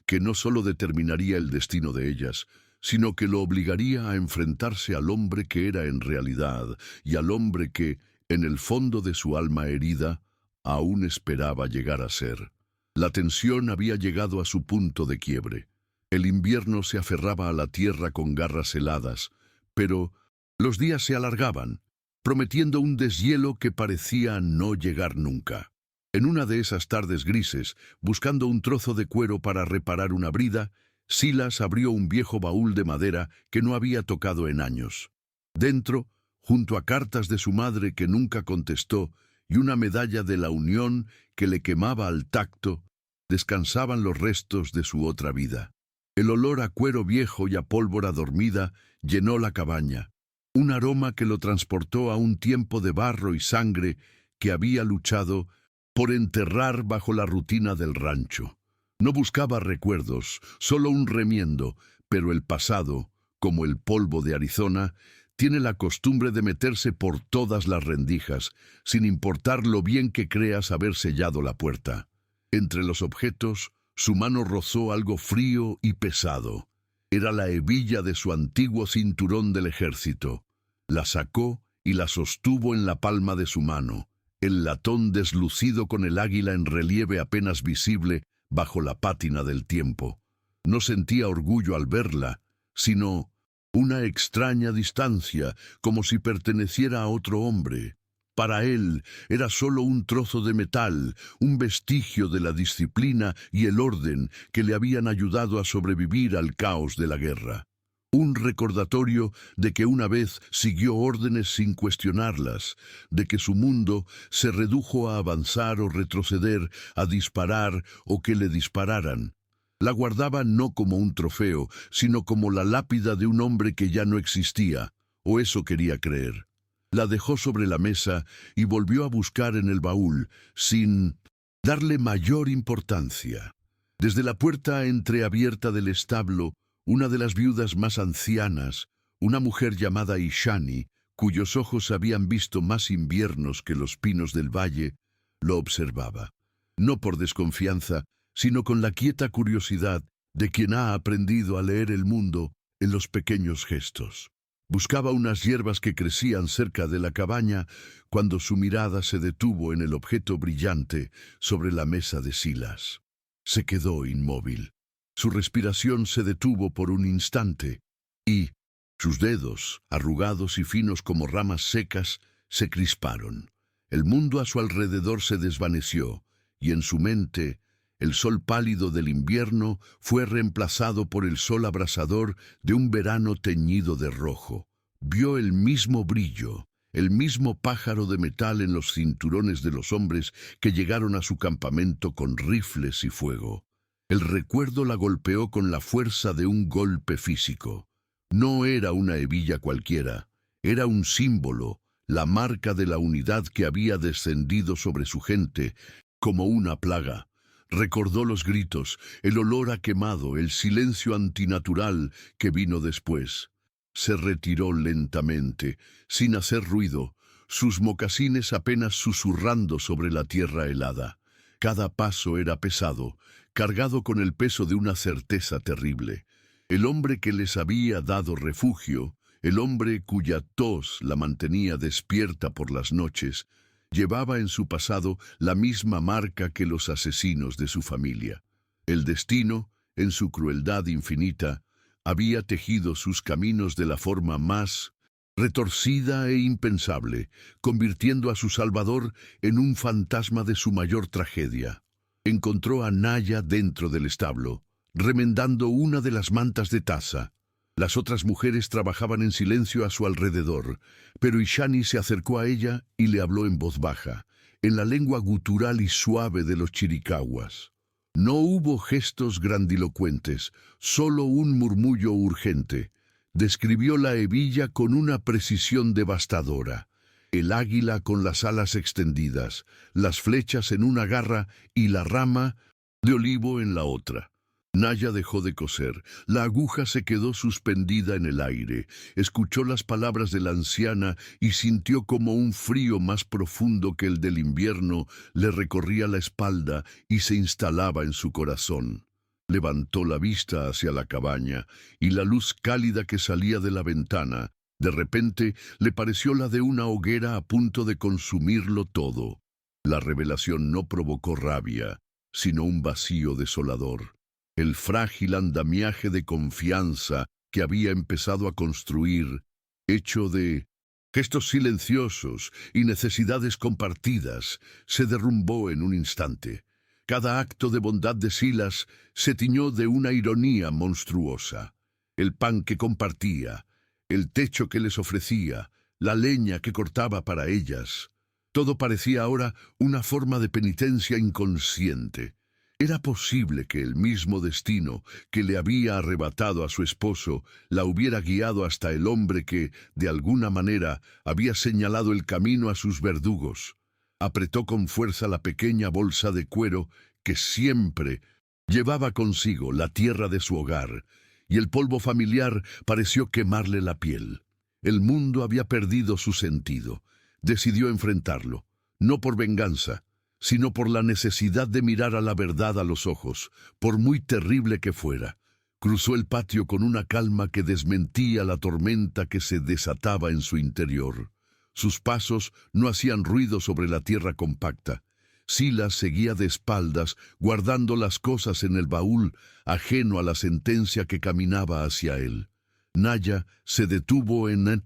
que no solo determinaría el destino de ellas, sino que lo obligaría a enfrentarse al hombre que era en realidad, y al hombre que, en el fondo de su alma herida, aún esperaba llegar a ser. La tensión había llegado a su punto de quiebre. El invierno se aferraba a la tierra con garras heladas, pero los días se alargaban, prometiendo un deshielo que parecía no llegar nunca. En una de esas tardes grises, buscando un trozo de cuero para reparar una brida, Silas abrió un viejo baúl de madera que no había tocado en años. Dentro, junto a cartas de su madre que nunca contestó y una medalla de la Unión que le quemaba al tacto, descansaban los restos de su otra vida. El olor a cuero viejo y a pólvora dormida llenó la cabaña, un aroma que lo transportó a un tiempo de barro y sangre que había luchado por enterrar bajo la rutina del rancho. No buscaba recuerdos, solo un remiendo, pero el pasado, como el polvo de Arizona, tiene la costumbre de meterse por todas las rendijas, sin importar lo bien que creas haber sellado la puerta. Entre los objetos, su mano rozó algo frío y pesado. Era la hebilla de su antiguo cinturón del ejército. La sacó y la sostuvo en la palma de su mano, el latón deslucido con el águila en relieve apenas visible bajo la pátina del tiempo. No sentía orgullo al verla, sino una extraña distancia, como si perteneciera a otro hombre. Para él era solo un trozo de metal, un vestigio de la disciplina y el orden que le habían ayudado a sobrevivir al caos de la guerra. Un recordatorio de que una vez siguió órdenes sin cuestionarlas, de que su mundo se redujo a avanzar o retroceder, a disparar o que le dispararan. La guardaba no como un trofeo, sino como la lápida de un hombre que ya no existía, o eso quería creer. La dejó sobre la mesa y volvió a buscar en el baúl, sin darle mayor importancia. Desde la puerta entreabierta del establo, una de las viudas más ancianas, una mujer llamada Ishani, cuyos ojos habían visto más inviernos que los pinos del valle, lo observaba. No por desconfianza, sino con la quieta curiosidad de quien ha aprendido a leer el mundo en los pequeños gestos. Buscaba unas hierbas que crecían cerca de la cabaña cuando su mirada se detuvo en el objeto brillante sobre la mesa de Silas. Se quedó inmóvil. Su respiración se detuvo por un instante y sus dedos, arrugados y finos como ramas secas, se crisparon. El mundo a su alrededor se desvaneció y en su mente el sol pálido del invierno fue reemplazado por el sol abrasador de un verano teñido de rojo. Vio el mismo brillo, el mismo pájaro de metal en los cinturones de los hombres que llegaron a su campamento con rifles y fuego. El recuerdo la golpeó con la fuerza de un golpe físico. No era una hebilla cualquiera, era un símbolo, la marca de la unidad que había descendido sobre su gente como una plaga. Recordó los gritos, el olor a quemado, el silencio antinatural que vino después. Se retiró lentamente, sin hacer ruido, sus mocasines apenas susurrando sobre la tierra helada. Cada paso era pesado, cargado con el peso de una certeza terrible. El hombre que les había dado refugio, el hombre cuya tos la mantenía despierta por las noches, llevaba en su pasado la misma marca que los asesinos de su familia. El destino, en su crueldad infinita, había tejido sus caminos de la forma más retorcida e impensable, convirtiendo a su salvador en un fantasma de su mayor tragedia. Encontró a Naya dentro del establo, remendando una de las mantas de taza. Las otras mujeres trabajaban en silencio a su alrededor, pero Ishani se acercó a ella y le habló en voz baja, en la lengua gutural y suave de los chiricahuas. No hubo gestos grandilocuentes, solo un murmullo urgente. Describió la hebilla con una precisión devastadora. El águila con las alas extendidas, las flechas en una garra y la rama de olivo en la otra. Naya dejó de coser, la aguja se quedó suspendida en el aire, escuchó las palabras de la anciana y sintió como un frío más profundo que el del invierno le recorría la espalda y se instalaba en su corazón. Levantó la vista hacia la cabaña y la luz cálida que salía de la ventana, de repente le pareció la de una hoguera a punto de consumirlo todo. La revelación no provocó rabia, sino un vacío desolador. El frágil andamiaje de confianza que había empezado a construir, hecho de gestos silenciosos y necesidades compartidas, se derrumbó en un instante. Cada acto de bondad de Silas se tiñó de una ironía monstruosa. El pan que compartía, el techo que les ofrecía, la leña que cortaba para ellas, todo parecía ahora una forma de penitencia inconsciente. ¿Era posible que el mismo destino que le había arrebatado a su esposo la hubiera guiado hasta el hombre que, de alguna manera, había señalado el camino a sus verdugos? Apretó con fuerza la pequeña bolsa de cuero que siempre llevaba consigo, la tierra de su hogar, y el polvo familiar pareció quemarle la piel. El mundo había perdido su sentido. Decidió enfrentarlo, no por venganza, sino por la necesidad de mirar a la verdad a los ojos, por muy terrible que fuera. Cruzó el patio con una calma que desmentía la tormenta que se desataba en su interior. Sus pasos no hacían ruido sobre la tierra compacta. Silas seguía de espaldas, guardando las cosas en el baúl, ajeno a la sentencia que caminaba hacia él. Naya se detuvo en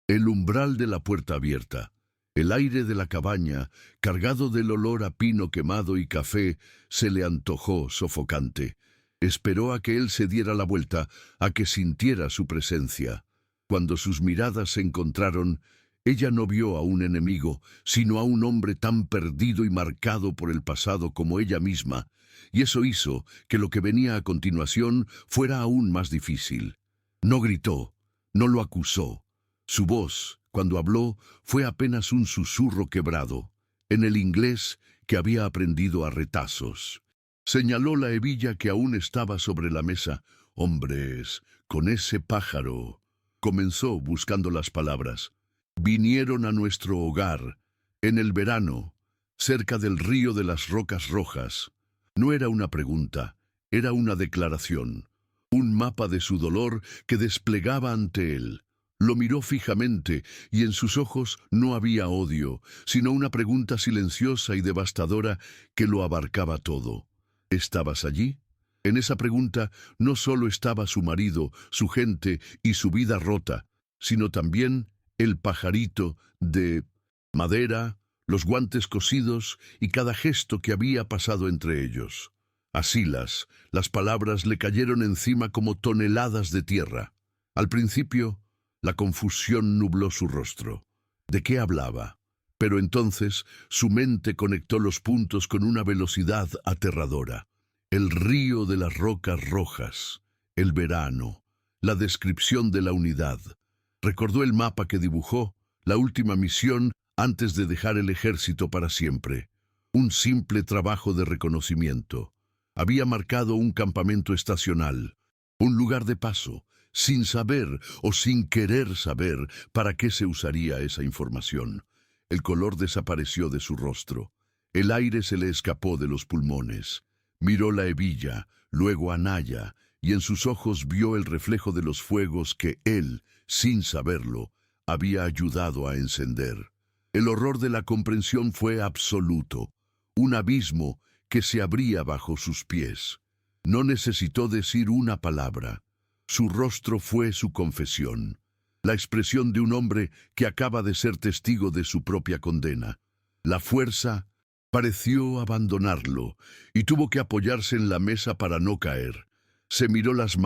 el umbral de la puerta abierta. El aire de la cabaña, cargado del olor a pino quemado y café, se le antojó sofocante. Esperó a que él se diera la vuelta, a que sintiera su presencia. Cuando sus miradas se encontraron, ella no vio a un enemigo, sino a un hombre tan perdido y marcado por el pasado como ella misma, y eso hizo que lo que venía a continuación fuera aún más difícil. No gritó, no lo acusó. Su voz, cuando habló, fue apenas un susurro quebrado, en el inglés que había aprendido a retazos. Señaló la hebilla que aún estaba sobre la mesa. «Hombres, con ese pájaro», comenzó buscando las palabras. «Vinieron a nuestro hogar, en el verano, cerca del río de las Rocas Rojas». No era una pregunta, era una declaración, un mapa de su dolor que desplegaba ante él. Lo miró fijamente y en sus ojos no había odio, sino una pregunta silenciosa y devastadora que lo abarcaba todo. ¿Estabas allí? En esa pregunta no solo estaba su marido, su gente y su vida rota, sino también el pajarito de madera, los guantes cosidos y cada gesto que había pasado entre ellos. A Silas, las palabras le cayeron encima como toneladas de tierra. Al principio, la confusión nubló su rostro. ¿De qué hablaba? Pero entonces su mente conectó los puntos con una velocidad aterradora. El río de las Rocas Rojas, el verano, la descripción de la unidad. Recordó el mapa que dibujó, la última misión antes de dejar el ejército para siempre. un simple trabajo de reconocimiento. Había marcado un campamento estacional, un lugar de paso, sin saber o sin querer saber para qué se usaría esa información. El color desapareció de su rostro. El aire se le escapó de los pulmones. Miró la hebilla, luego a Naya, y en sus ojos vio el reflejo de los fuegos que él, sin saberlo, había ayudado a encender. El horror de la comprensión fue absoluto, un abismo que se abría bajo sus pies. No necesitó decir una palabra. Su rostro fue su confesión, la expresión de un hombre que acaba de ser testigo de su propia condena. La fuerza pareció abandonarlo y tuvo que apoyarse en la mesa para no caer. Se miró las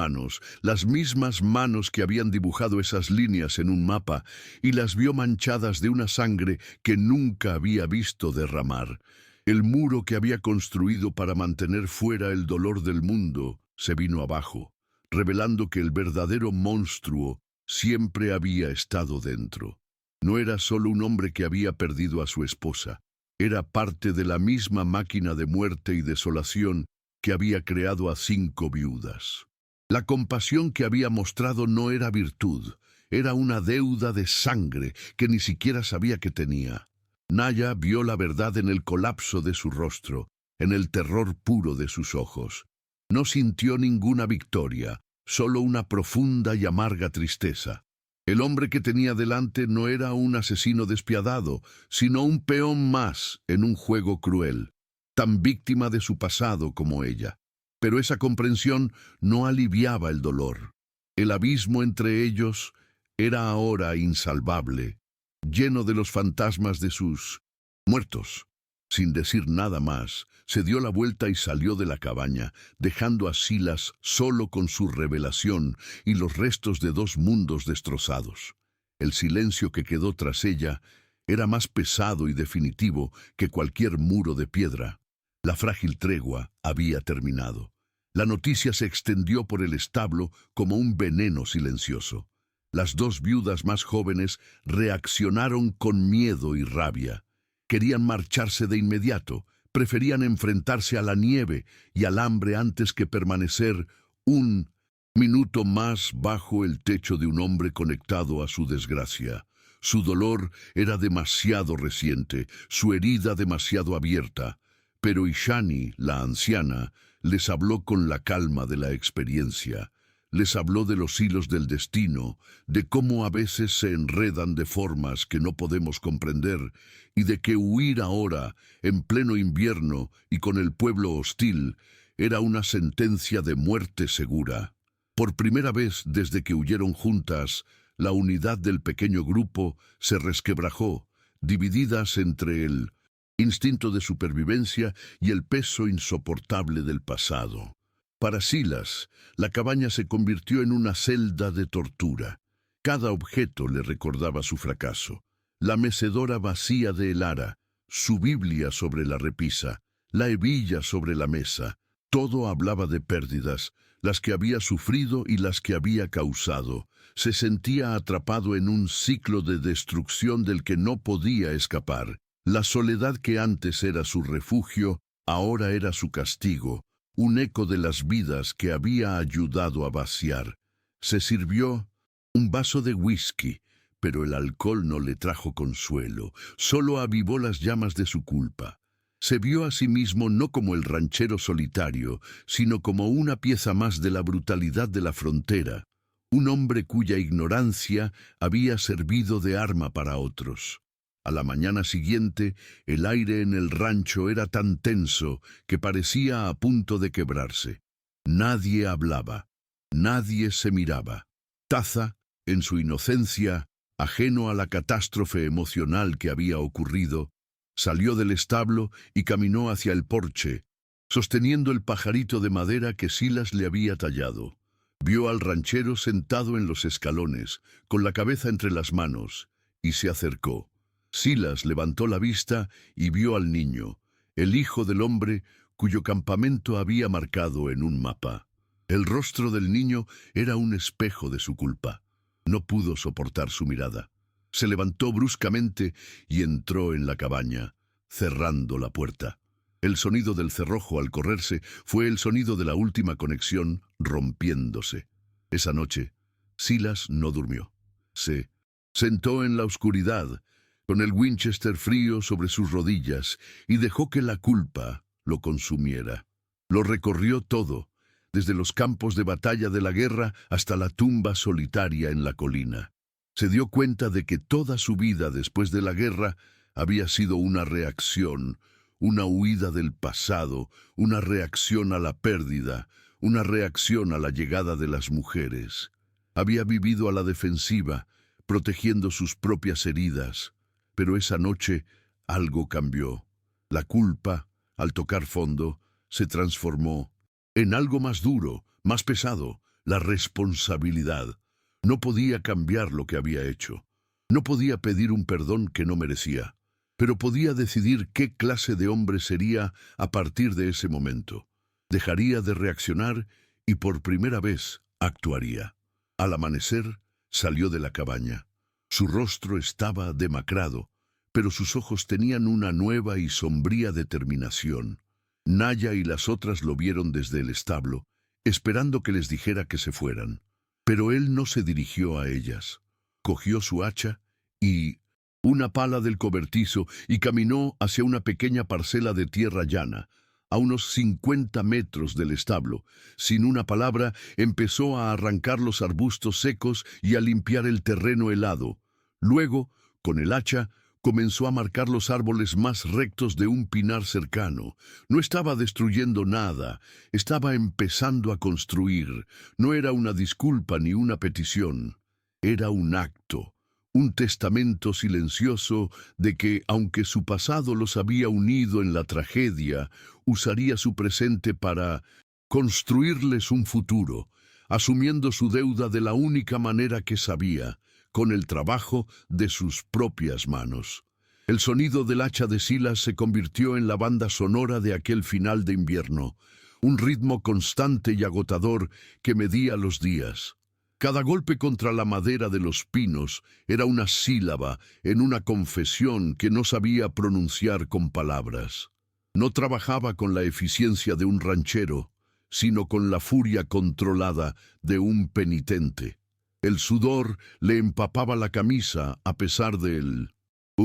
mismas manos que habían dibujado esas líneas en un mapa, y las vio manchadas de una sangre que nunca había visto derramar. El muro que había construido para mantener fuera el dolor del mundo se vino abajo, revelando que el verdadero monstruo siempre había estado dentro. No era solo un hombre que había perdido a su esposa, era parte de la misma máquina de muerte y desolación que había creado a 5 viudas. La compasión que había mostrado no era virtud, era una deuda de sangre que ni siquiera sabía que tenía. Naya vio la verdad en el colapso de su rostro, en el terror puro de sus ojos. No sintió ninguna victoria, solo una profunda y amarga tristeza. El hombre que tenía delante no era un asesino despiadado, sino un peón más en un juego cruel, tan víctima de su pasado como ella. Pero esa comprensión no aliviaba el dolor. El abismo entre ellos era ahora insalvable, lleno de los fantasmas de sus muertos. Sin decir nada más, se dio la vuelta y salió de la cabaña, dejando a Silas solo con su revelación y los restos de 2 mundos destrozados. El silencio que quedó tras ella era más pesado y definitivo que cualquier muro de piedra. La frágil tregua había terminado. La noticia se extendió por el establo como un veneno silencioso. Las 2 viudas más jóvenes reaccionaron con miedo y rabia. Querían marcharse de inmediato, preferían enfrentarse a la nieve y al hambre antes que permanecer un minuto más bajo el techo de un hombre conectado a su desgracia. Su dolor era demasiado reciente, su herida demasiado abierta, pero Ishani, la anciana, les habló con la calma de la experiencia. Les habló de los hilos del destino, de cómo a veces se enredan de formas que no podemos comprender, y de que huir ahora, en pleno invierno y con el pueblo hostil, era una sentencia de muerte segura. Por primera vez desde que huyeron juntas, la unidad del pequeño grupo se resquebrajó, divididas entre el instinto de supervivencia y el peso insoportable del pasado. Para Silas, la cabaña se convirtió en una celda de tortura. Cada objeto le recordaba su fracaso. La mecedora vacía de el ara, su Biblia sobre la repisa, la hebilla sobre la mesa. Todo hablaba de pérdidas, las que había sufrido y las que había causado. Se sentía atrapado en un ciclo de destrucción del que no podía escapar. La soledad que antes era su refugio, ahora era su castigo, un eco de las vidas que había ayudado a vaciar. Se sirvió un vaso de whisky, pero el alcohol no le trajo consuelo, solo avivó las llamas de su culpa. Se vio a sí mismo no como el ranchero solitario, sino como una pieza más de la brutalidad de la frontera, un hombre cuya ignorancia había servido de arma para otros. A la mañana siguiente, el aire en el rancho era tan tenso que parecía a punto de quebrarse. Nadie hablaba, nadie se miraba. Taza, en su inocencia, ajeno a la catástrofe emocional que había ocurrido, salió del establo y caminó hacia el porche, sosteniendo el pajarito de madera que Silas le había tallado. Vio al ranchero sentado en los escalones, con la cabeza entre las manos, y se acercó. Silas levantó la vista y vio al niño, el hijo del hombre cuyo campamento había marcado en un mapa. El rostro del niño era un espejo de su culpa. No pudo soportar su mirada. Se levantó bruscamente y entró en la cabaña. cerrando la puerta. El sonido del cerrojo al correrse fue el sonido de la última conexión rompiéndose. Esa noche, Silas no durmió. Se sentó en la oscuridad, con el Winchester frío sobre sus rodillas, y dejó que la culpa lo consumiera. Lo recorrió todo, desde los campos de batalla de la guerra hasta la tumba solitaria en la colina. Se dio cuenta de que toda su vida después de la guerra había sido una reacción, una huida del pasado, una reacción a la pérdida, una reacción a la llegada de las mujeres. Había vivido a la defensiva, protegiendo sus propias heridas, pero esa noche algo cambió. La culpa, al tocar fondo, se transformó en algo más duro, más pesado, la responsabilidad. No podía cambiar lo que había hecho. No podía pedir un perdón que no merecía, pero podía decidir qué clase de hombre sería a partir de ese momento. Dejaría de reaccionar y por primera vez actuaría. Al amanecer, salió de la cabaña. Su rostro estaba demacrado, pero sus ojos tenían una nueva y sombría determinación. Naya y las otras lo vieron desde el establo, esperando que les dijera que se fueran. Pero él no se dirigió a ellas. Cogió su hacha y una pala del cobertizo y caminó hacia una pequeña parcela de tierra llana. A unos 50 metros del establo, sin una palabra, empezó a arrancar los arbustos secos y a limpiar el terreno helado. Luego, con el hacha, comenzó a marcar los árboles más rectos de un pinar cercano. No estaba destruyendo nada, estaba empezando a construir. No era una disculpa ni una petición. Era un acto, un testamento silencioso de que, aunque su pasado los había unido en la tragedia, usaría su presente para construirles un futuro, asumiendo su deuda de la única manera que sabía, con el trabajo de sus propias manos. El sonido del hacha de Silas se convirtió en la banda sonora de aquel final de invierno, un ritmo constante y agotador que medía los días. Cada golpe contra la madera de los pinos era una sílaba en una confesión que no sabía pronunciar con palabras. No trabajaba con la eficiencia de un ranchero, sino con la furia controlada de un penitente. El sudor le empapaba la camisa a pesar del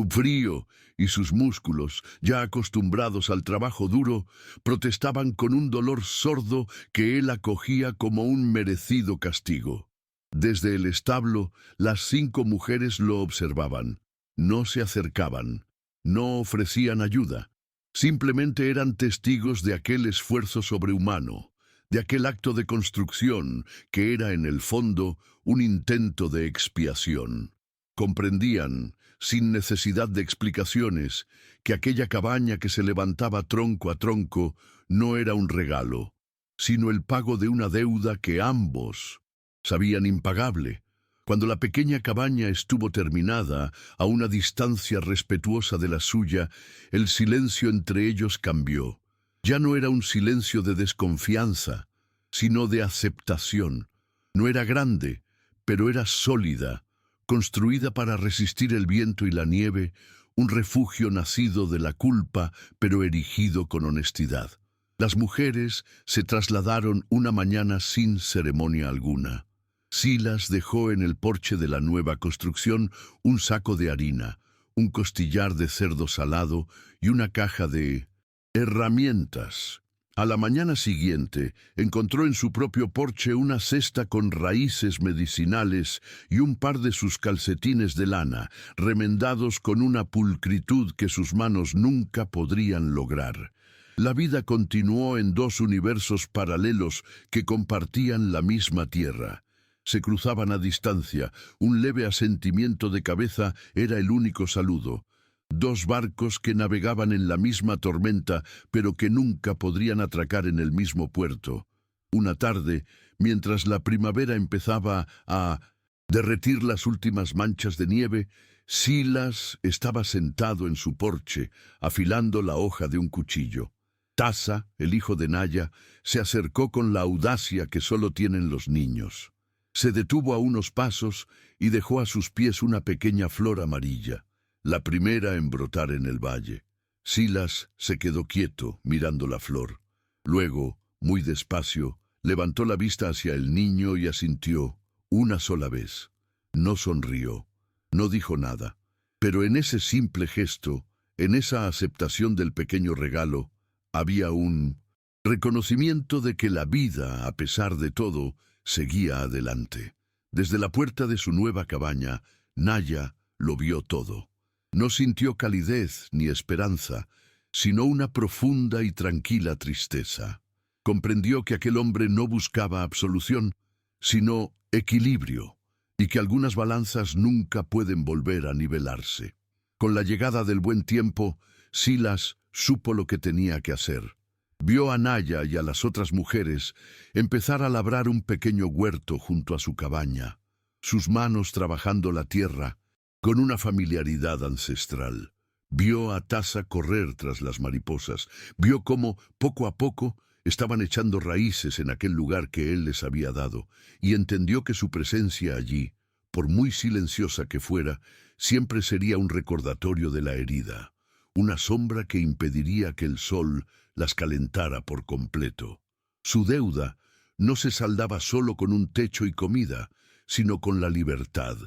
frío, y sus músculos, ya acostumbrados al trabajo duro, protestaban con un dolor sordo que él acogía como un merecido castigo. Desde el establo, las 5 mujeres lo observaban. No se acercaban, no ofrecían ayuda. Simplemente eran testigos de aquel esfuerzo sobrehumano, de aquel acto de construcción que era en el fondo un intento de expiación. Comprendían, sin necesidad de explicaciones, que aquella cabaña que se levantaba tronco a tronco no era un regalo, sino el pago de una deuda que ambos sabían impagable. Cuando la pequeña cabaña estuvo terminada, a una distancia respetuosa de la suya, el silencio entre ellos cambió. Ya no era un silencio de desconfianza, sino de aceptación. No era grande, pero era sólida, construida para resistir el viento y la nieve, un refugio nacido de la culpa, pero erigido con honestidad. Las mujeres se trasladaron una mañana sin ceremonia alguna. Silas dejó en el porche de la nueva construcción un saco de harina, un costillar de cerdo salado y una caja de herramientas. A la mañana siguiente encontró en su propio porche una cesta con raíces medicinales y un par de sus calcetines de lana, remendados con una pulcritud que sus manos nunca podrían lograr. La vida continuó en 2 universos paralelos que compartían la misma tierra. Se cruzaban a distancia, un leve asentimiento de cabeza era el único saludo. 2 barcos que navegaban en la misma tormenta, pero que nunca podrían atracar en el mismo puerto. Una tarde, mientras la primavera empezaba a derretir las últimas manchas de nieve, Silas estaba sentado en su porche, afilando la hoja de un cuchillo. Tasa, el hijo de Naya, se acercó con la audacia que solo tienen los niños. Se detuvo a unos pasos y dejó a sus pies una pequeña flor amarilla, la primera en brotar en el valle. Silas se quedó quieto, mirando la flor. Luego, muy despacio, levantó la vista hacia el niño y asintió, una sola vez. No sonrió, no dijo nada. Pero en ese simple gesto, en esa aceptación del pequeño regalo, había un reconocimiento de que la vida, a pesar de todo, seguía adelante. Desde la puerta de su nueva cabaña, Naya lo vio todo. No sintió calidez ni esperanza, sino una profunda y tranquila tristeza. Comprendió que aquel hombre no buscaba absolución, sino equilibrio, y que algunas balanzas nunca pueden volver a nivelarse. Con la llegada del buen tiempo, Silas supo lo que tenía que hacer. Vio a Naya y a las otras mujeres empezar a labrar un pequeño huerto junto a su cabaña, sus manos trabajando la tierra con una familiaridad ancestral. Vio a Tasa correr tras las mariposas, vio cómo, poco a poco, estaban echando raíces en aquel lugar que él les había dado, y entendió que su presencia allí, por muy silenciosa que fuera, siempre sería un recordatorio de la herida, una sombra que impediría que el sol las calentara por completo. Su deuda no se saldaba solo con un techo y comida, sino con la libertad.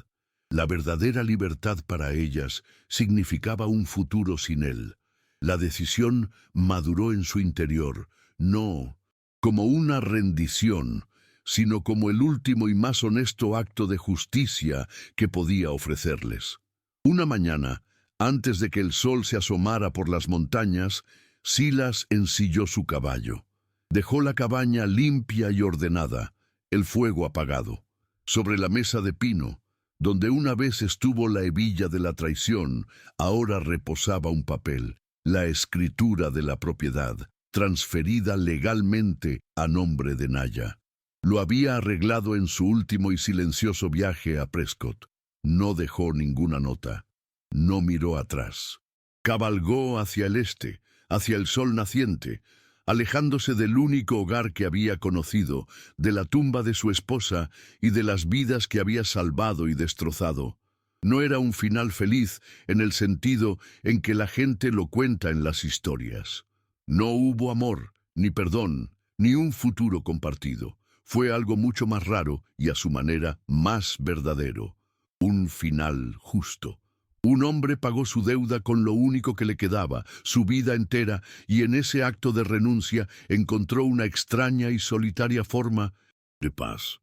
La verdadera libertad para ellas significaba un futuro sin él. La decisión maduró en su interior, no como una rendición, sino como el último y más honesto acto de justicia que podía ofrecerles. Una mañana, antes de que el sol se asomara por las montañas, Silas ensilló su caballo. Dejó la cabaña limpia y ordenada, el fuego apagado. Sobre la mesa de pino, donde una vez estuvo la hebilla de la traición, ahora reposaba un papel, la escritura de la propiedad, transferida legalmente a nombre de Naya. Lo había arreglado en su último y silencioso viaje a Prescott. No dejó ninguna nota. No miró atrás. Cabalgó hacia el este, hacia el sol naciente, alejándose del único hogar que había conocido, de la tumba de su esposa y de las vidas que había salvado y destrozado. No era un final feliz en el sentido en que la gente lo cuenta en las historias. No hubo amor, ni perdón, ni un futuro compartido. Fue algo mucho más raro y a su manera más verdadero. Un final justo. Un hombre pagó su deuda con lo único que le quedaba, su vida entera, y en ese acto de renuncia encontró una extraña y solitaria forma de paz.